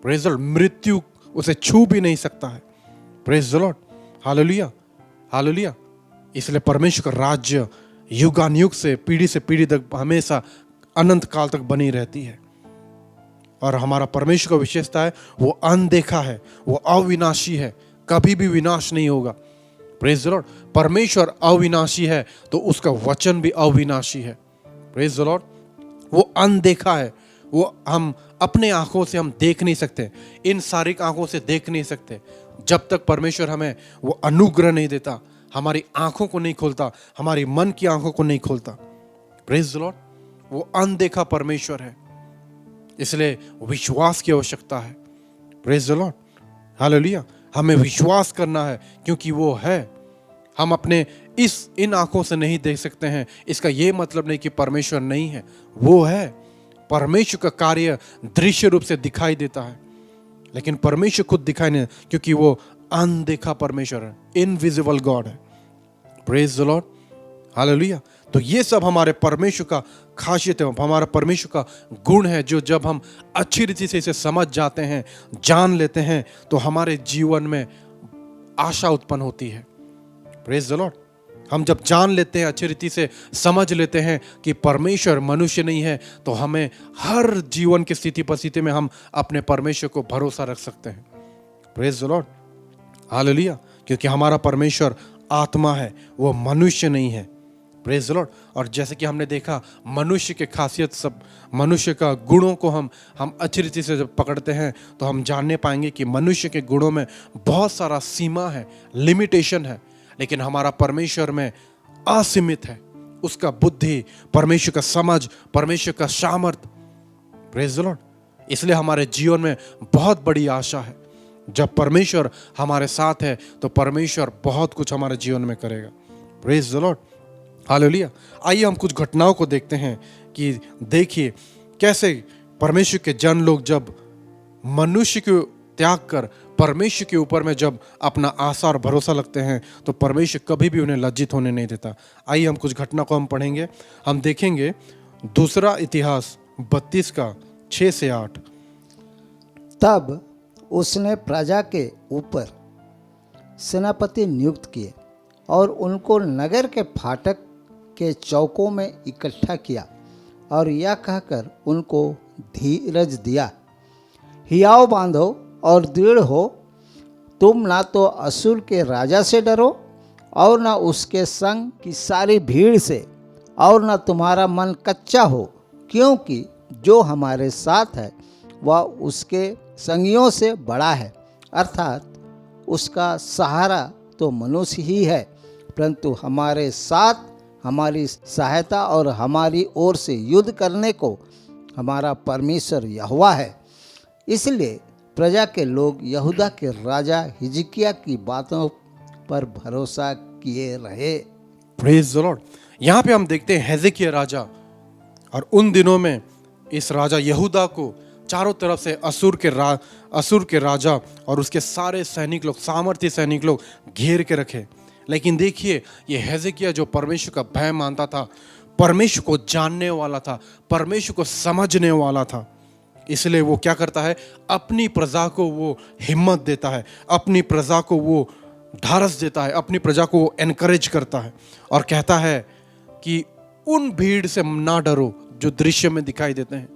Praise the Lord. मृत्यु उसे छू भी नहीं सकता है। Praise the Lord, hallelujah, hallelujah. इसलिए परमेश्वर का राज्य युगानुयुग से पीढ़ी तक हमेशा अनंत काल तक बनी रहती है। और हमारा परमेश्वर का विशेषता है, वो अनदेखा है, वो अविनाशी है, कभी भी विनाश नहीं होगा। Praise the Lord. परमेश्वर अविनाशी है तो उसका वचन भी अविनाशी है। Praise the Lord. वो अनदेखा है, वो हम अपने आंखों से हम देख नहीं सकते, इन सारी आंखों से देख नहीं सकते। जब तक परमेश्वर हमें वो अनुग्रह नहीं देता, हमारी आंखों को नहीं खोलता, हमारी मन की आंखों को नहीं खोलता। Praise the Lord. वो अनदेखा परमेश्वर है, इसलिए विश्वास की आवश्यकता है। Praise the Lord, hallelujah. हमें विश्वास करना है, क्योंकि वो है। हम अपने इन आंखों से नहीं देख सकते हैं, इसका ये मतलब नहीं कि परमेश्वर नहीं है, वो है। परमेश्वर का कार्य दृश्य रूप से दिखाई देता है, लेकिन परमेश्वर खुद दिखाई नहीं, क्योंकि वो अनदेखा परमेश्वर है, इनविजिबल गॉड है। Praise the Lord, hallelujah. तो ये सब हमारे परमेश्वर का खासियत है, हमारा परमेश्वर का गुण है, जो जब हम अच्छी रीति से इसे समझ जाते हैं, जान लेते हैं, तो हमारे जीवन में आशा उत्पन्न होती है। Praise the Lord. हम जब जान लेते हैं, अच्छी रीति से समझ लेते हैं कि परमेश्वर मनुष्य नहीं है, तो हमें हर जीवन की स्थिति परिस्थिति में हम अपने परमेश्वर को भरोसा रख सकते हैं। Praise the Lord, hallelujah. क्योंकि हमारा परमेश्वर आत्मा है, वो मनुष्य नहीं है। Praise the Lord. और जैसे कि हमने देखा, मनुष्य के खासियत सब, मनुष्य का गुणों को हम अच्छी रीति से जब पकड़ते हैं, तो हम जानने पाएंगे कि मनुष्य के गुणों में बहुत सारा सीमा है, लिमिटेशन है। लेकिन हमारा परमेश्वर में असीमित है, उसका बुद्धि, परमेश्वर का समझ, परमेश्वर का सामर्थ। Praise the Lord. इसलिए हमारे जीवन में बहुत बड़ी आशा है। जब परमेश्वर हमारे साथ है, तो परमेश्वर बहुत कुछ हमारे जीवन में करेगा। Praise the Lord, hallelujah. आइए हम कुछ घटनाओं को देखते हैं कि देखिए कैसे परमेश्वर के जन लोग जब मनुष्य को त्याग कर परमेश्वर के ऊपर में जब अपना आशा और भरोसा लगते हैं, तो परमेश्वर कभी भी उन्हें लज्जित होने नहीं देता। आइए हम कुछ घटना को हम पढ़ेंगे। हम देखेंगे दूसरा इतिहास 32 का 6 से 8। तब उसने प्रजा के ऊपर सेनापति नियुक्त किए और उनको नगर के फाटक के चौकों में इकट्ठा किया और यह कहकर उनको धीरज दिया, हियाव बांधो और दृढ़ हो, तुम ना तो असूर के राजा से डरो और ना उसके संग की सारी भीड़ से, और ना तुम्हारा मन कच्चा हो, क्योंकि जो हमारे साथ है वह उसके संगियों से बड़ा है। अर्थात उसका सहारा तो मनुष्य ही है, परंतु हमारे साथ हमारी सहायता और हमारी ओर से युद्ध करने को हमारा परमेश्वर यहोवा है। इसलिए प्रजा के लोग यहूदा के राजा हिजकिय्याह की बातों पर भरोसा किए रहे। Praise the Lord. यहाँ पे हम देखते हैं हेजेकिय्याह राजा, और उन दिनों में इस राजा यहूदा को चारों तरफ से असुर के राजा और उसके सारे सैनिक लोग, सामर्थ्य सैनिक लोग घेर के रखे। लेकिन देखिए, ये हेजेकिय्याह जो परमेश्वर का भय मानता था, परमेश्वर को जानने वाला था, परमेश्वर को समझने वाला था, इसलिए वो क्या करता है, अपनी प्रजा को वो हिम्मत देता है, अपनी प्रजा को वो ढारस देता है, अपनी प्रजा को वो एनकरेज करता है और कहता है कि उन भीड़ से ना डरो जो दृश्य में दिखाई देते हैं,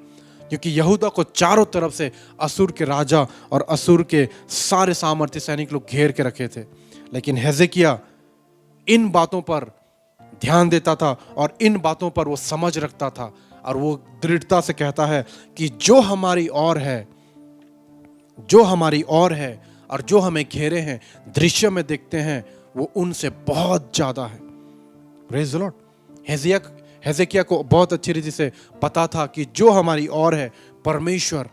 क्योंकि यहूदा को चारों तरफ से असुर के राजा और असुर के सारे सामर्थ्य सैनिक लोग घेर के रखे थे। लेकिन हेजेकिय्याह इन बातों पर ध्यान देता था और इन बातों पर वो समझ रखता था, और वो दृढ़ता से कहता है कि जो हमारी ओर है, जो हमारी ओर है और जो हमें घेरे हैं, दृश्य में देखते हैं, वो उनसे बहुत ज्यादा है। Praise the Lord. हेजेकिय्याह को बहुत अच्छी रीति से पता था कि जो हमारी ओर है परमेश्वर,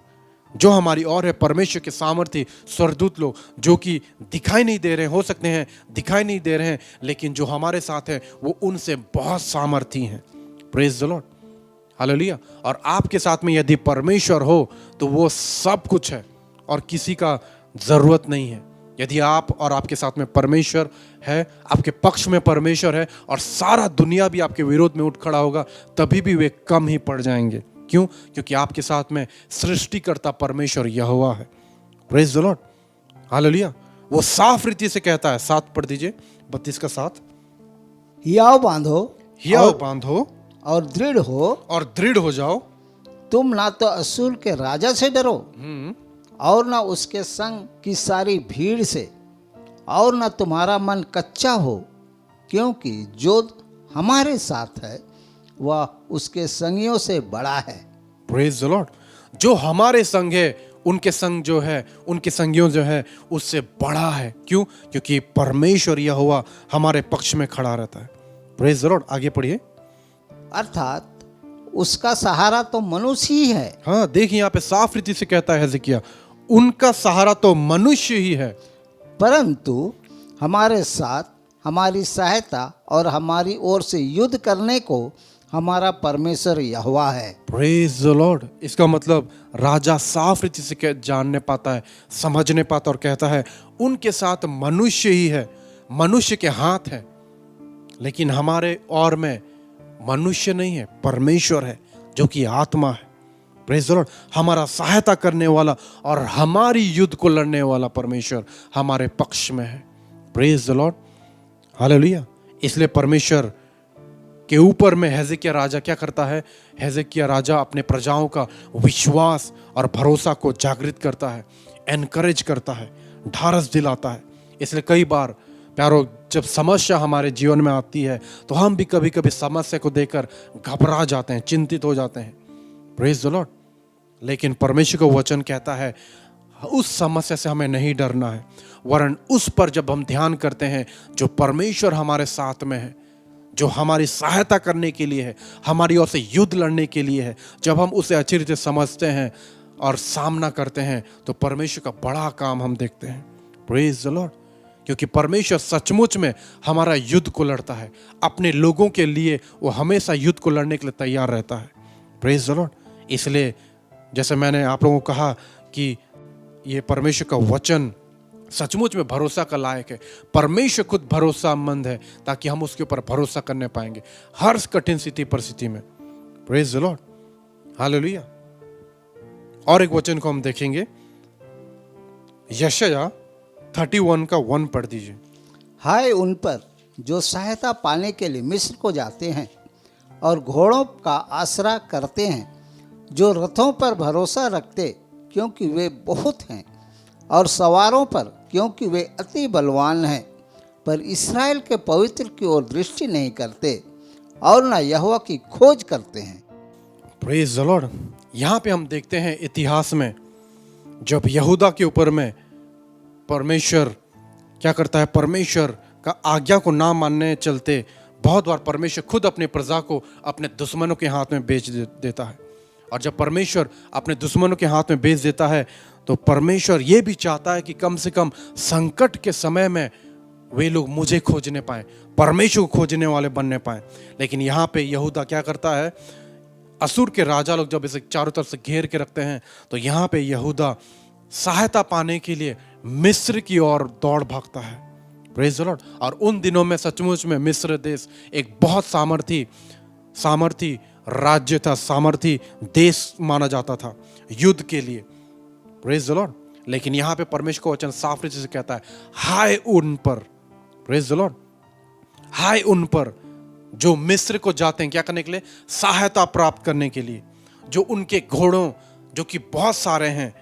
जो हमारी ओर है परमेश्वर के सामर्थ्य स्वर्गदूत लोग, जो कि दिखाई नहीं दे रहे, हो सकते हैं दिखाई नहीं दे रहे हैं, लेकिन जो हमारे साथ है वो उनसे बहुत सामर्थ्य हैं। Praise the Lord, hallelujah. और आपके साथ में यदि परमेश्वर हो तो वो सब कुछ है और किसी का जरूरत नहीं है। यदि आप और आपके साथ में परमेश्वर है, आपके पक्ष में परमेश्वर है, और सारा दुनिया भी आपके विरोध में उठ खड़ा होगा, तभी भी वे कम ही पड़ जाएंगे। क्यों? क्योंकि आपके साथ में सृष्टिकर्ता परमेश्वर यहोवा है। Praise the Lord, hallelujah. वो साफ रीति से कहता है, 7 पढ़ दीजिए, 32 का 7, हियाव बांधो और दृढ़ हो जाओ, तुम ना तो असूर के राजा से डरो और ना उसके संग की सारी भीड़ से, और ना तुम्हारा मन कच्चा हो, क्योंकि जो हमारे साथ है वह उसके संगियों से बड़ा है। Praise the Lord. जो हमारे संग है, उनके संग जो है, उनके संगियों जो है, उससे बड़ा है। क्यों? क्योंकि परमेश्वर यहोवा हमारे पक्ष में खड़ा रहता है। Praise the Lord. आगे पढ़िए। अर्थात उसका सहारा तो मनुष्य ही है। हाँ, देखिए यहाँ पे साफ रीति से कहता है हेजेकिय्याह, उनका सहारा तो मनुष्य ही है, परंतु हमारे साथ हमारी सहायता और हमारी ओर से युद्ध करने को हमारा परमेश्वर यहोवा है। Praise the Lord. इसका मतलब राजा साफ रीति से जानने पाता है, समझने पाता और कहता है उनके साथ मनुष्य ही है, मनुष्य के हाथ है, लेकिन हमारे और में मनुष्य नहीं है, परमेश्वर है जो कि आत्मा है। Praise the Lord. हमारा सहायता करने वाला और हमारी युद्ध को लड़ने वाला परमेश्वर हमारे पक्ष में है। Praise the Lord, hallelujah. इसलिए परमेश्वर के ऊपर में हेजेकिय्याह राजा क्या करता है? हेजेकिय्याह राजा अपने प्रजाओं का विश्वास और भरोसा को जागृत करता है, एनकरेज करता है, ढारस दिलाता है। इसलिए कई बार प्यारो, जब समस्या हमारे जीवन में आती है तो हम भी कभी कभी समस्या को देखकर घबरा जाते हैं, चिंतित हो जाते हैं। Praise the Lord. लेकिन परमेश्वर का वचन कहता है उस समस्या से हमें नहीं डरना है, वरन उस पर जब हम ध्यान करते हैं जो परमेश्वर हमारे साथ में है, जो हमारी सहायता करने के लिए है, हमारी ओर से युद्ध लड़ने के लिए है, जब हम उसे अच्छी रीति समझते हैं और सामना करते हैं तो परमेश्वर का बड़ा काम हम देखते हैं। Praise the Lord. क्योंकि परमेश्वर सचमुच में हमारा युद्ध को लड़ता है, अपने लोगों के लिए वो हमेशा युद्ध को लड़ने के लिए तैयार रहता है। Praise the Lord. इसलिए जैसे मैंने आप लोगों को कहा कि ये परमेश्वर का वचन सचमुच में भरोसा का लायक है। परमेश्वर खुद भरोसामंद है ताकि हम उसके ऊपर भरोसा करने पाएंगे हर कठिन परिस्थिति में। Praise the Lord, hallelujah. और एक वचन को हम देखेंगे यशायाह 31 का 1 पढ़ दीजिए। हाय उन पर जो सहायता पाने के लिए मिस्र को जाते हैं और घोड़ों का आसरा करते हैं, जो रथों पर भरोसा रखते क्योंकि वे बहुत हैं, और सवारों पर क्योंकि वे अति बलवान हैं, पर इस्राएल के पवित्र की ओर दृष्टि नहीं करते और न यहोवा की खोज करते हैं। Praise the Lord. यहाँ पे हम देखते हैं इतिहास में जब यहूदा के ऊपर में परमेश्वर क्या करता है, परमेश्वर का आज्ञा को ना मानने चलते बहुत बार परमेश्वर खुद अपने प्रजा को अपने दुश्मनों के हाथ में बेच देता है। और जब परमेश्वर अपने दुश्मनों के हाथ में बेच देता है तो परमेश्वर ये भी चाहता है कि कम से कम संकट के समय में वे लोग मुझे खोजने पाए, परमेश्वर को खोजने वाले बनने पाए। लेकिन यहाँ पे यहूदा क्या करता है, असुर के राजा लोग जब इसे चारों तरफ से घेर के रखते हैं तो यहाँ पे यहूदा सहायता पाने के लिए मिस्र की ओर दौड़ भागता है। Praise the Lord. और उन दिनों में सचमुच में मिस्र देश एक बहुत सामर्थी राज्य था, सामर्थी देश माना जाता था युद्ध के लिए। Praise the Lord. लेकिन यहाँ पे परमेश्वर का वचन साफ रीति से कहता है, हाय उन पर, प्रेज द लॉर्ड, हाय उन पर जो मिस्र को जाते हैं क्या करने के लिए, सहायता प्राप्त करने के लिए। जो उनके घोड़ों जो कि बहुत सारे हैं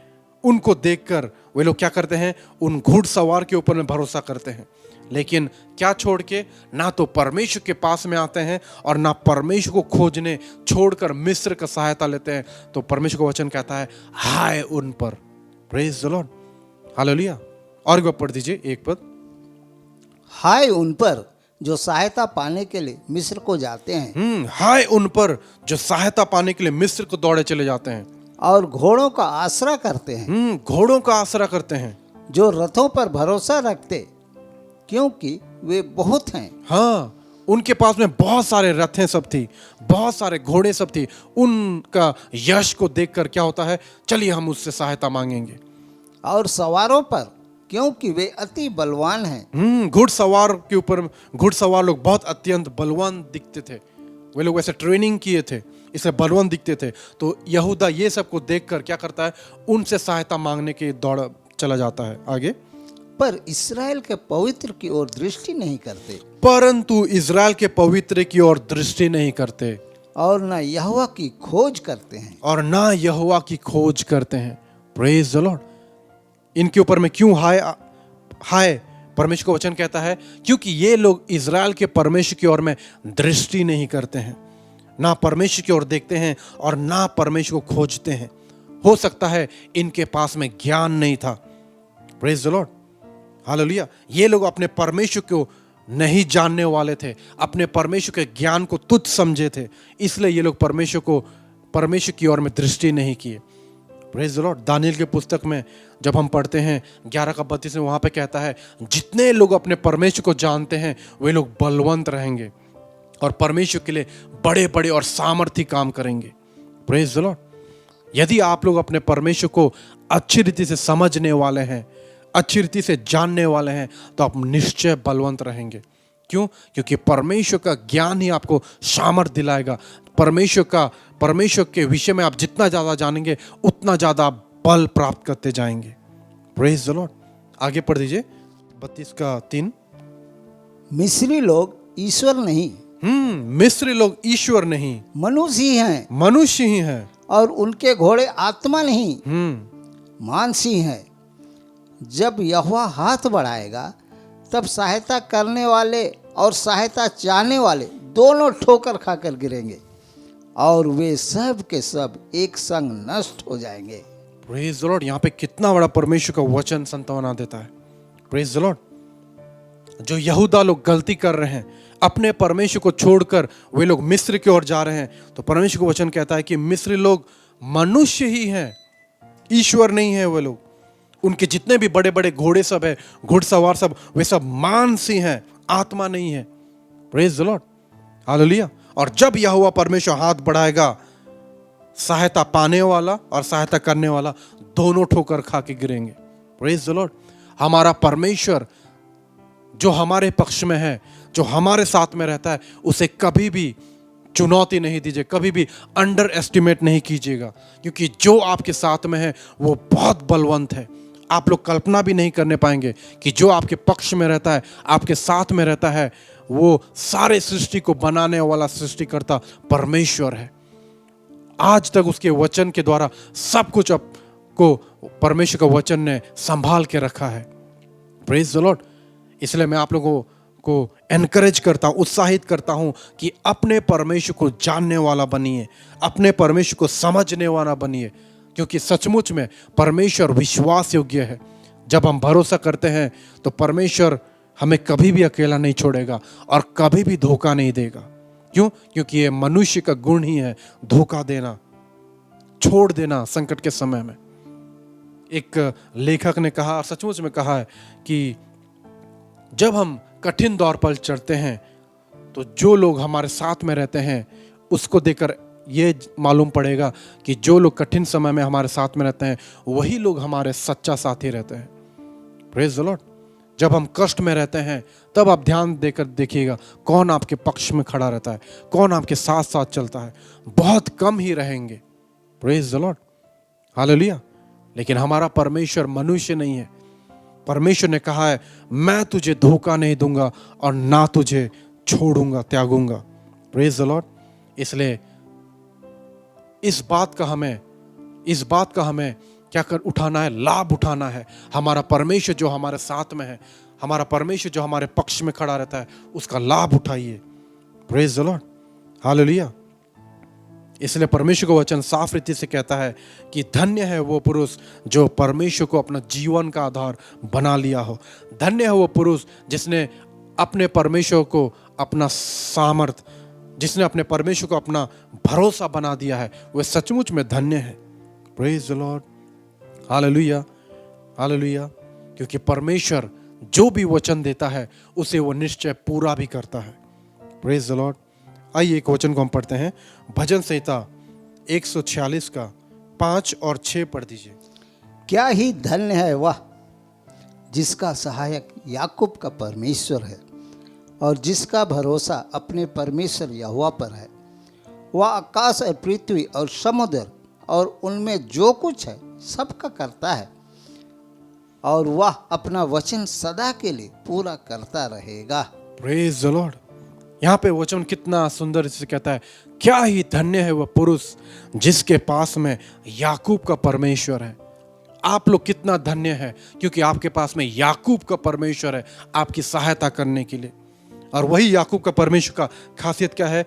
उनको देखकर वे लोग क्या करते हैं, उन घुड़सवार के ऊपर में भरोसा करते हैं। लेकिन क्या छोड़ के, ना तो परमेश्वर के पास में आते हैं और ना परमेश्वर को खोजने छोड़कर मिस्र का सहायता लेते हैं। तो परमेश्वर का वचन कहता है हाय उन पर। Praise the Lord, hallelujah. और एक बार पढ़ दीजिए, एक पद। हाय उन पर जो सहायता पाने के लिए मिस्र को जाते हैं, हाय उन पर जो सहायता पाने के लिए मिस्र को दौड़े चले जाते हैं और घोड़ों का आसरा करते हैं, घोड़ों का आसरा करते हैं, जो रथों पर भरोसा रखते क्योंकि वे बहुत हैं। हाँ, उनके पास में बहुत सारे रथें सब थी, बहुत सारे घोड़े सब थी। उनका यश को देखकर क्या होता है, चलिए हम उससे सहायता मांगेंगे। और सवारों पर क्योंकि वे अति बलवान हैं। घुड़सवार के ऊपर घुड़सवार लोग बहुत अत्यंत बलवान दिखते थे। वे लोग वैसे ट्रेनिंग किए थे, इसलिए बलवान दिखते थे। तो यहूदा ये सब को देखकर क्या करता है, उनसे सहायता मांगने की दौड़ चला जाता है आगे। पर इस्राएल के पवित्र की ओर दृष्टि नहीं करते, परंतु इज़राइल के पवित्र की ओर दृष्टि नहीं करते और न यहोवा की खोज करते हैं। और ना यहोवा की खोज करते हैं। Praise the Lord. इनके ऊपर में क्यों हाय परमेश्वर का वचन कहता है, क्योंकि ये लोग इज़राइल के परमेश्वर की ओर में दृष्टि नहीं करते हैं, ना परमेश्वर की ओर देखते हैं और ना परमेश्वर को खोजते हैं। हो सकता है इनके पास में ज्ञान नहीं था। Praise the Lord, hallelujah. ये लोग अपने परमेश्वर को नहीं जानने वाले थे, अपने परमेश्वर के ज्ञान को तुच्छ समझे थे, इसलिए ये लोग परमेश्वर की ओर में दृष्टि नहीं किए। Praise the Lord. दानिएल के पुस्तक में जब हम पढ़ते हैं 11:32 में, वहां पे कहता है जितने लोग अपने परमेश्वर को जानते हैं वे लोग बलवंत रहेंगे और परमेश्वर के लिए बड़े बड़े और सामर्थी काम करेंगे। Praise the Lord. यदि आप लोग अपने परमेश्वर को अच्छी रीति से समझने वाले हैं, अच्छी रीति से जानने वाले हैं, तो आप निश्चय बलवंत रहेंगे। क्यों? क्योंकि परमेश्वर का ज्ञान ही आपको सामर्थ दिलाएगा। परमेश्वर के विषय में आप जितना ज़्यादा जानेंगे उतना ज़्यादा आप बल प्राप्त करते जाएंगे। Praise the Lord. आगे पढ़ दीजिए 32:3। मिस्री लोग ईश्वर नहीं, मिस्री लोग ईश्वर नहीं, मनुष्य ही हैं, मनुष्य ही हैं, और उनके घोड़े आत्मा नहीं मांस ही हैं। जब यहोवा हाथ बढ़ाएगा तब सहायता करने वाले और सहायता चाहने वाले दोनों ठोकर खाकर गिरेंगे और वे सब के सब एक संग नष्ट हो जाएंगे। Praise the Lord. यहाँ पे कितना बड़ा परमेश्वर का वचन संतावना देता है। Praise the Lord. जो यहूदा लोग गलती कर रहे हैं, अपने परमेश्वर को छोड़कर वे लोग मिस्र की ओर जा रहे हैं, तो परमेश्वर का वचन कहता है कि मिस्री लोग मनुष्य ही हैं, ईश्वर नहीं है। वे लोग, उनके जितने भी बड़े बड़े घोड़े सब है, घुड़सवार सब, वे सब मांस ही हैं, आत्मा नहीं है। Praise the Lord, hallelujah. और जब यहोवा परमेश्वर हाथ बढ़ाएगा, सहायता पाने वाला और सहायता करने वाला दोनों ठोकर खा के गिरेंगे। Praise the Lord. हमारा परमेश्वर जो हमारे पक्ष में है, जो हमारे साथ में रहता है, उसे कभी भी चुनौती नहीं दीजिए, कभी भी अंडर एस्टिमेट नहीं कीजिएगा, क्योंकि जो आपके साथ में है वो बहुत बलवंत है, आप लोग कल्पना भी नहीं करने पाएंगे कि जो आपके पक्ष में रहता है, आपके साथ में रहता है, वो सारे सृष्टि को बनाने वाला सृष्टिकर्ता परमेश्वर है। आज तक उसके वचन के द्वारा सब कुछ आपको परमेश्वर का वचन ने संभाल के रखा है। Praise the Lord. इसलिए मैं आप लोगों को एनकरेज करता हूं, उत्साहित करता हूं कि अपने परमेश्वर को जानने वाला बनिए, अपने परमेश्वर को समझने वाला बनिए, क्योंकि सचमुच में परमेश्वर विश्वास योग्य है। जब हम भरोसा करते हैं तो परमेश्वर हमें कभी भी अकेला नहीं छोड़ेगा और कभी भी धोखा नहीं देगा। क्यों? क्योंकि ये मनुष्य का गुण ही है, धोखा देना, छोड़ देना संकट के समय में। एक लेखक ने कहा, और सचमुच में कहा है, कि जब हम कठिन दौर पर चढ़ते हैं तो जो लोग हमारे साथ में रहते हैं उसको देखकर ये मालूम पड़ेगा कि जो लोग कठिन समय में हमारे साथ में रहते हैं वही लोग हमारे सच्चा साथी रहते हैं। Praise the Lord. जब हम कष्ट में रहते हैं तब आप ध्यान देकर देखिएगा कौन आपके पक्ष में खड़ा रहता है, कौन आपके साथ साथ चलता है। बहुत कम ही रहेंगे। Praise the Lord, hallelujah. लेकिन हमारा परमेश्वर मनुष्य नहीं है। परमेश्वर ने कहा है, मैं तुझे धोखा नहीं दूंगा और ना तुझे छोड़ूंगा, त्यागूंगा। Praise the Lord. इसलिए इस बात का हमें क्या कर उठाना है, लाभ उठाना है। हमारा परमेश्वर जो हमारे साथ में है, हमारा परमेश्वर जो हमारे पक्ष में खड़ा रहता है, उसका लाभ उठाइए। Praise the Lord, hallelujah. इसलिए परमेश्वर का वचन साफ रीति से कहता है कि धन्य है वो पुरुष जो परमेश्वर को अपना जीवन का आधार बना लिया हो। धन्य है वो पुरुष जिसने अपने परमेश्वर को अपना सामर्थ, जिसने अपने परमेश्वर को अपना भरोसा बना दिया है, वह सचमुच में धन्य है। Praise the Lord, hallelujah, hallelujah. क्योंकि परमेश्वर जो भी वचन देता है उसे वो निश्चय पूरा भी करता है। Praise the Lord. आइए एक वचन को हम पढ़ते हैं, भजन संहिता 146 का 5 और 6 पढ़ दीजिए। क्या ही धन्य है वह जिसका सहायक याकूब का परमेश्वर है और जिसका भरोसा अपने परमेश्वर यहोवा पर है। वह आकाश और पृथ्वी और समुद्र और उनमें जो कुछ है सबका करता है, और वह अपना वचन सदा के लिए पूरा करता रहेगा। Praise the Lord. यहाँ पे वचन कितना सुंदर से कहता है, क्या ही धन्य है वह पुरुष जिसके पास में याकूब का परमेश्वर है। आप लोग कितना धन्य है, क्योंकि आपके पास में याकूब का परमेश्वर है आपकी सहायता करने के लिए। और वही याकूब का परमेश्वर का खासियत क्या है?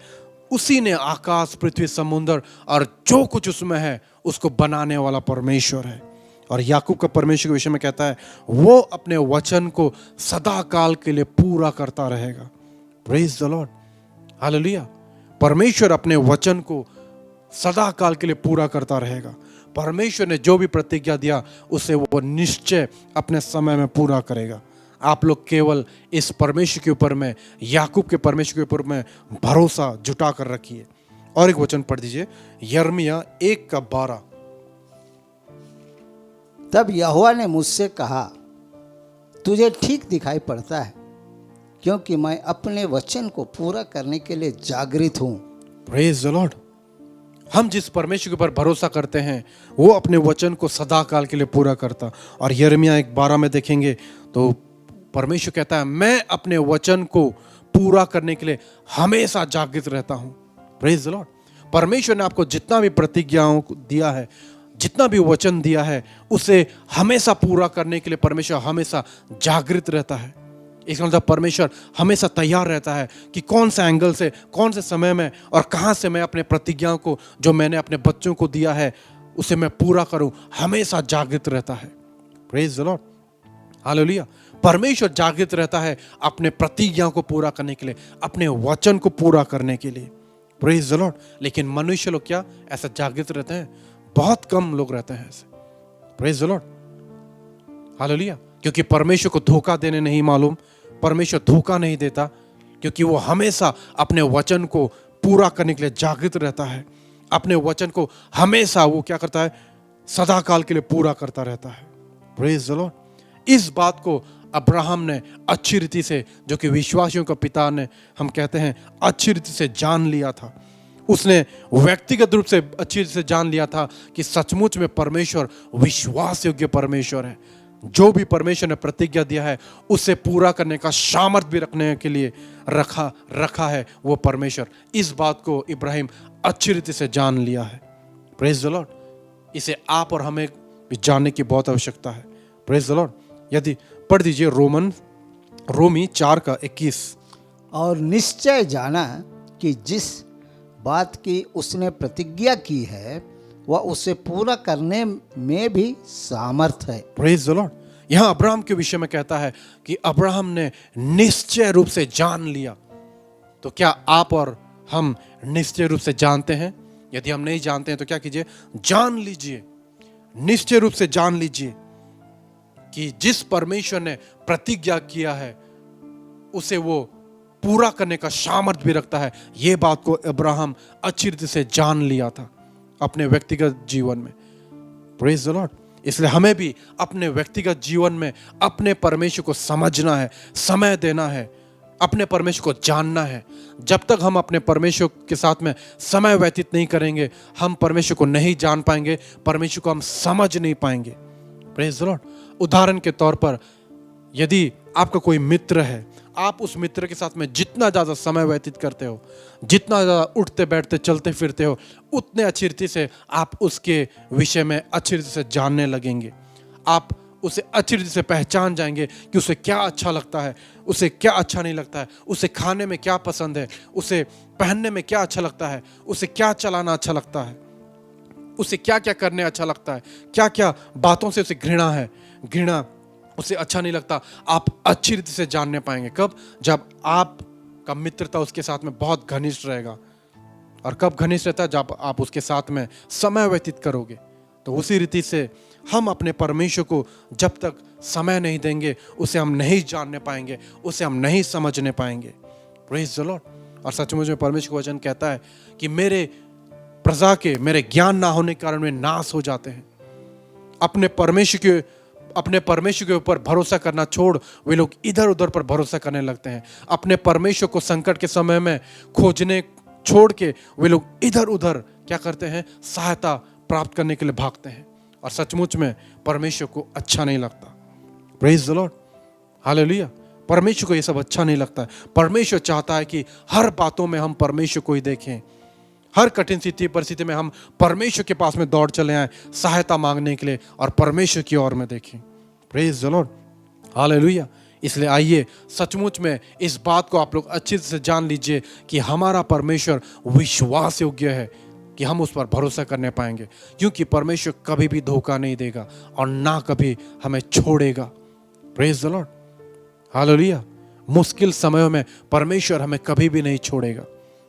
उसी ने आकाश, पृथ्वी, समुद्र और जो कुछ उसमें है उसको बनाने वाला परमेश्वर है। और याकूब का परमेश्वर के विषय में कहता है, वो अपने वचन को सदा काल के लिए पूरा करता रहेगा। Praise the Lord, hallelujah. परमेश्वर अपने वचन को सदा काल के लिए पूरा करता रहेगा। परमेश्वर ने जो भी प्रतिज्ञा दिया उसे वो निश्चय अपने समय में पूरा करेगा। आप लोग केवल इस परमेश्वर के ऊपर में, याकूब के परमेश्वर के ऊपर में भरोसा जुटा कर रखिए। और एक वचन पढ़ दीजिए, यिर्मयाह 1:12। तब यहोवा ने मुझसे कहा, तुझे ठीक दिखाई पड़ता है, क्योंकि मैं अपने वचन को पूरा करने के लिए जागृत हूँ। Praise the Lord. हम जिस परमेश्वर के ऊपर भरोसा करते हैं वो अपने वचन को सदा काल के लिए पूरा करता। और यिर्मयाह 1:12 में देखेंगे तो परमेश्वर कहता है, मैं अपने वचन को पूरा करने के लिए हमेशा जागृत रहता हूँ। Praise the Lord. परमेश्वर ने आपको जितना भी प्रतिज्ञाओं को दिया है, जितना भी वचन दिया है, उसे हमेशा पूरा करने के लिए परमेश्वर हमेशा जागृत रहता है। इसका मतलब परमेश्वर हमेशा तैयार रहता है कि कौन सा एंगल से, कौन से समय में और कहाँ से मैं अपने प्रतिज्ञाओं को जो मैंने अपने बच्चों को दिया है उसे मैं पूरा करूं। हमेशा जागृत रहता है। Praise the Lord, hallelujah. परमेश्वर जागृत रहता है अपने प्रतिज्ञाओं को पूरा करने के लिए, अपने वचन को पूरा करने के लिए। Praise the Lord. लेकिन मनुष्य लोग क्या ऐसा जागृत रहते हैं? बहुत कम लोग रहते हैं ऐसे। Praise the Lord, hallelujah. क्योंकि परमेश्वर को धोखा देने नहीं मालूम। परमेश्वर धोखा नहीं देता, क्योंकि वो हमेशा अपने वचन को पूरा करने के लिए जागृत रहता है। अपने वचन को हमेशा वो क्या करता है? सदा काल के लिए पूरा करता रहता है। Praise the Lord. इस बात को अब्राहम ने अच्छी रीति से, जो कि विश्वासियों का पिता ने, हम कहते हैं, अच्छी रीति से जान लिया था। उसने व्यक्तिगत रूप से अच्छी रीति से जान लिया था कि सचमुच में परमेश्वर विश्वास योग्य परमेश्वर है। जो भी परमेश्वर ने प्रतिज्ञा दिया है उसे पूरा करने का सामर्थ भी रखने के लिए रखा है वो परमेश्वर। इस बात को इब्राहिम अच्छी रीति से जान लिया है। Praise the Lord. इसे आप और हमें भी जानने की बहुत आवश्यकता है। Praise the Lord. यदि पढ़ दीजिए रोमी 4:21। और निश्चय जाना कि जिस बात की उसने प्रतिज्ञा की है वह उसे पूरा करने में भी सामर्थ है। Praise the Lord. यहाँ अब्राहम के विषय में कहता है कि अब्राहम ने निश्चय रूप से जान लिया। तो क्या आप और हम निश्चय रूप से जानते हैं? यदि हम नहीं जानते हैं तो क्या कीजिए, जान लीजिए, निश्चय रूप से जान लीजिए कि जिस परमेश्वर ने प्रतिज्ञा किया है उसे वो पूरा करने का सामर्थ भी रखता है। ये बात को अब्राहम अच्छी रीति से जान लिया था अपने व्यक्तिगत जीवन में। Praise the Lord. इसलिए हमें भी अपने व्यक्तिगत जीवन में अपने परमेश्वर को समझना है, समय देना है, अपने परमेश्वर को जानना है। जब तक हम अपने परमेश्वर के साथ में समय व्यतीत नहीं करेंगे हम परमेश्वर को नहीं जान पाएंगे, परमेश्वर को हम समझ नहीं पाएंगे। Praise the Lord. उदाहरण के तौर पर यदि आपका कोई मित्र है, आप उस मित्र के साथ में जितना ज़्यादा समय व्यतीत करते हो, जितना ज़्यादा उठते बैठते चलते फिरते हो, उतने अच्छी रीति से आप उसके विषय में अच्छी रीति से जानने लगेंगे। आप उसे अच्छी रीति से पहचान जाएंगे कि उसे क्या अच्छा लगता है, उसे क्या अच्छा नहीं लगता है, उसे खाने में क्या पसंद है, उसे पहनने में क्या अच्छा लगता है, उसे क्या चलाना अच्छा लगता है, उसे क्या क्या करने अच्छा लगता है, क्या क्या बातों से उसे घृणा उसे अच्छा नहीं लगता। आप अच्छी रीति से जानने पाएंगे। कब? जब आपका मित्रता उसके साथ में बहुत घनिष्ठ रहेगा। और कब घनिष्ठ रहता है? जब आप उसके साथ में समय व्यतीत करोगे। तो उसी रीति से हम अपने परमेश्वर को जब तक समय नहीं देंगे उसे हम नहीं जानने पाएंगे, उसे हम नहीं समझने पाएंगे। Praise the Lord. और सचमुच में परमेश्वर का वचन कहता है कि मेरे प्रजा के मेरे ज्ञान ना होने के कारण वे नाश हो जाते हैं। अपने परमेश्वर के ऊपर भरोसा करना छोड़ वे लोग इधर उधर पर भरोसा करने लगते हैं। अपने परमेश्वर को संकट के समय में खोजने छोड़ के वे लोग इधर उधर क्या करते हैं, सहायता प्राप्त करने के लिए भागते हैं। और सचमुच में परमेश्वर को अच्छा नहीं लगता। Praise the Lord. हालेलुया। परमेश्वर को ये सब अच्छा नहीं लगता है। परमेश्वर चाहता है कि हर बातों में हम परमेश्वर को ही देखें। हर कठिन परिस्थिति में हम परमेश्वर के पास में दौड़ चले आए सहायता मांगने के लिए और परमेश्वर की ओर में देखें। Praise the Lord. हालेलुया। इसलिए आइए सचमुच में इस बात को आप लोग अच्छे से जान लीजिए कि हमारा परमेश्वर विश्वास योग्य है कि हम उस पर भरोसा करने पाएंगे, क्योंकि परमेश्वर कभी भी धोखा नहीं देगा और ना कभी हमें छोड़ेगा। Praise the Lord. हालेलुया। मुश्किल समयों में परमेश्वर हमें कभी भी नहीं छोड़ेगा।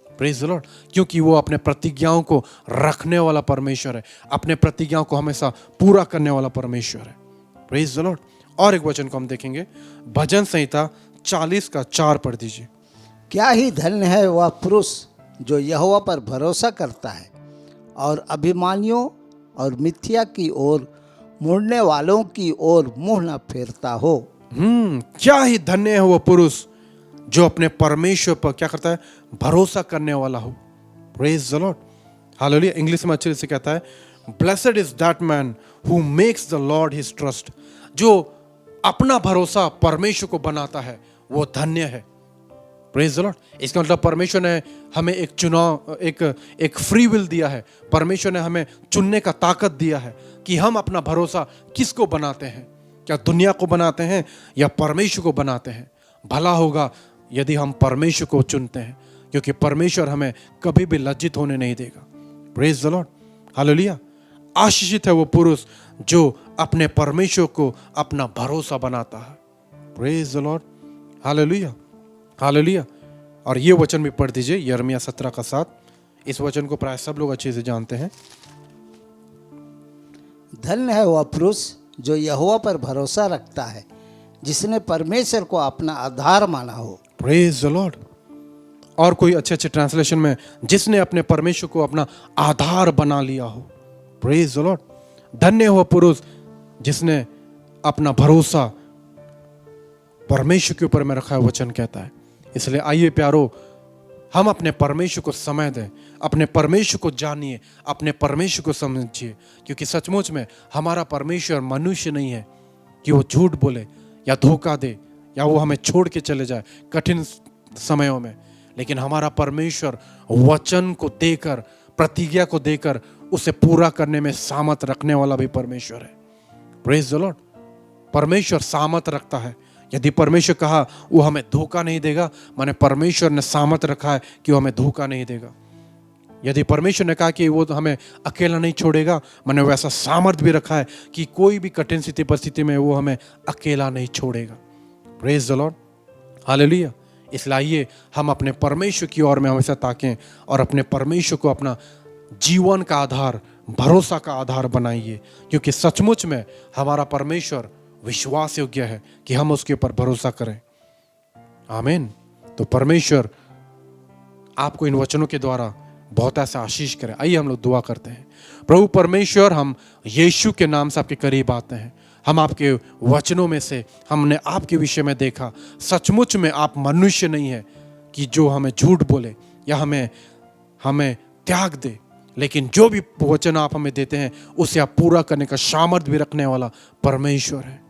Praise the Lord. क्योंकि वो अपने प्रतिज्ञाओं को रखने वाला परमेश्वर है, अपने प्रतिज्ञाओं को हमेशा पूरा करने वाला परमेश्वर है। Praise the Lord. और एक वचन को हम देखेंगे, भजन संहिता 40:4 पढ़ दीजिए। क्या ही धन्य है वह पुरुष जो यहोवा पर भरोसा करता है और अभिमानियों और मिथ्या की ओर मुड़ने वालों की ओर मुंह न फेरता हो। क्या ही धन्य है वो पुरुष जो अपने परमेश्वर पर क्या करता है, भरोसा करने वाला हो। Praise the Lord. Hallelujah. English में अच्छे से कहता है, blessed is that man who makes the Lord his trust. जो अपना भरोसा परमेश्वर को बनाता है वो धन्य है। Praise the Lord. इसका मतलब परमेश्वर ने हमें एक चुनाव, एक फ्री विल दिया है। परमेश्वर ने हमें चुनने का ताकत दिया है कि हम अपना भरोसा किसको बनाते हैं, क्या दुनिया को बनाते हैं या परमेश्वर को बनाते हैं। भला होगा यदि हम परमेश्वर को चुनते हैं, क्योंकि परमेश्वर हमें कभी भी लज्जित होने नहीं देगा। Praise the Lord. हालेलुया। आशीषित है वो पुरुष जो अपने परमेश्वर को अपना भरोसा बनाता है। Praise the Lord. Hallelujah. Hallelujah. और ये वचन भी पढ़ दीजिए, यिर्मयाह 17:7। इस वचन को प्राय सब लोग अच्छे से जानते हैं। धन्य है वह पुरुष जो यहोवा पर भरोसा रखता है, जिसने परमेश्वर को अपना आधार माना हो। Praise the Lord. और कोई अच्छे ट्रांसलेशन में, जिसने अपने परमेश्वर को अपना आधार बना लिया हो। Praise the Lord. धन्य हो पुरुष जिसने अपना भरोसा परमेश्वर के ऊपर में रखा है, वचन कहता है। इसलिए आइए प्यारो, हम अपने परमेश्वर को समय दें, अपने परमेश्वर को जानिए, अपने परमेश्वर को समझिए, क्योंकि सचमुच में हमारा परमेश्वर मनुष्य नहीं है। कि वो झूठ बोले या धोखा दे या वो हमें छोड़ के चले जाए कठिन समयों में, लेकिन हमारा परमेश्वर वचन को देकर, प्रतिज्ञा को देकर उसे पूरा करने में सामर्थ रखने वाला भी परमेश्वर है। Praise the Lord. परमेश्वर सामर्थ रखता है। यदि परमेश्वर कहा वो हमें धोखा नहीं देगा, माने परमेश्वर ने सामर्थ रखा है कि वो हमें धोखा नहीं देगा। यदि परमेश्वर ने कहा कि वो हमें अकेला नहीं छोड़ेगा, माने वैसा सामर्थ भी रखा है कि कोई भी कठिन स्थिति परिस्थिति में वो हमें अकेला नहीं छोड़ेगा। Praise the Lord, hallelujah. इसलिए आइए हम अपने परमेश्वर की ओर में हमेशा ताकें और अपने परमेश्वर को अपना जीवन का आधार, भरोसा का आधार बनाइए, क्योंकि सचमुच में हमारा परमेश्वर विश्वास योग्य है कि हम उसके ऊपर भरोसा करें। आमीन। तो परमेश्वर आपको इन वचनों के द्वारा बहुत ऐसा आशीष करे। आइए हम लोग दुआ करते हैं। प्रभु परमेश्वर, हम यीशु के नाम से आपके करीब आते हैं। हम आपके वचनों में से हमने आपके विषय में देखा, सचमुच में आप मनुष्य नहीं है कि जो हमें झूठ बोले या हमें त्याग दे, लेकिन जो भी वचन आप हमें देते हैं उसे आप पूरा करने का सामर्थ्य भी रखने वाला परमेश्वर है।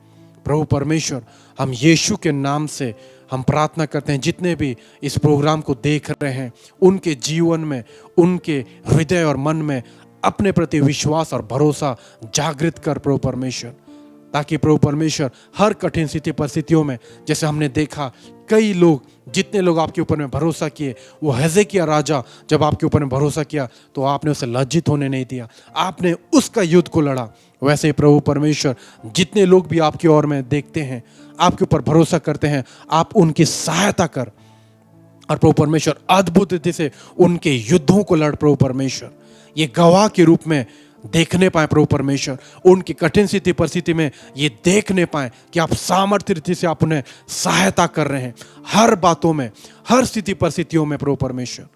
प्रभु परमेश्वर, हम यीशु के नाम से हम प्रार्थना करते हैं, जितने भी इस प्रोग्राम को देख रहे हैं उनके जीवन में, उनके हृदय और मन में अपने प्रति विश्वास और भरोसा जागृत कर प्रभु परमेश्वर, ताकि प्रभु परमेश्वर हर कठिन स्थिति परिस्थितियों में, जैसे हमने देखा कई लोग, जितने लोग आपके ऊपर में भरोसा किए, वो हिजकिय्याह राजा जब आपके ऊपर में भरोसा किया तो आपने उसे लज्जित होने नहीं दिया, आपने उसका युद्ध को लड़ा। वैसे ही प्रभु परमेश्वर, जितने लोग भी आपकी ओर में देखते हैं, आपके ऊपर भरोसा करते हैं, आप उनकी सहायता कर और प्रभु परमेश्वर अद्भुत रीति से उनके युद्धों को लड़। प्रभु परमेश्वर, ये गवाह के रूप में देखने पाए प्रभु परमेश्वर, उनकी कठिन स्थिति परिस्थिति में ये देखने पाए कि आप सामर्थ्य रीति से आप उन्हें सहायता कर रहे हैं हर बातों में, हर स्थिति परिस्थितियों में प्रभु परमेश्वर।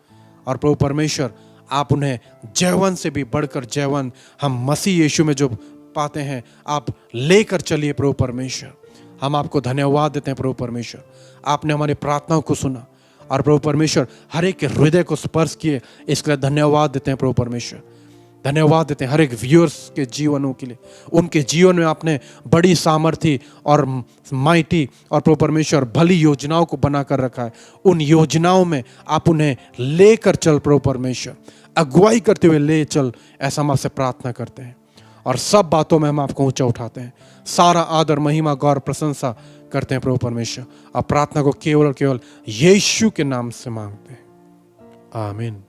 और प्रभु परमेश्वर, आप उन्हें जयवन से भी बढ़कर जयवन हम मसीह यीशु में जो पाते हैं, आप लेकर चलिए प्रभु परमेश्वर। हम आपको धन्यवाद देते हैं प्रभु परमेश्वर, आपने हमारी प्रार्थनाओं को सुना और प्रभु परमेश्वर हर एक के हृदय को स्पर्श किए, इसके लिए धन्यवाद देते हैं प्रभु परमेश्वर। धन्यवाद देते हैं हर एक व्यूअर्स के जीवनों के लिए, उनके जीवन में आपने बड़ी सामर्थ्य और माइटी और प्रभु परमेश्वर भली योजनाओं को बनाकर रखा है। उन योजनाओं में आप उन्हें लेकर चल प्रभु परमेश्वर, अगुवाई करते हुए ले चल, ऐसा हम आपसे प्रार्थना करते हैं और सब बातों में हम आपको ऊंचा उठाते हैं। सारा आदर, महिमा, गौर, प्रशंसा करते हैं प्रभु परमेश्वर। अब प्रार्थना को केवल और केवल यीशु के नाम से मांगते हैं। आमीन।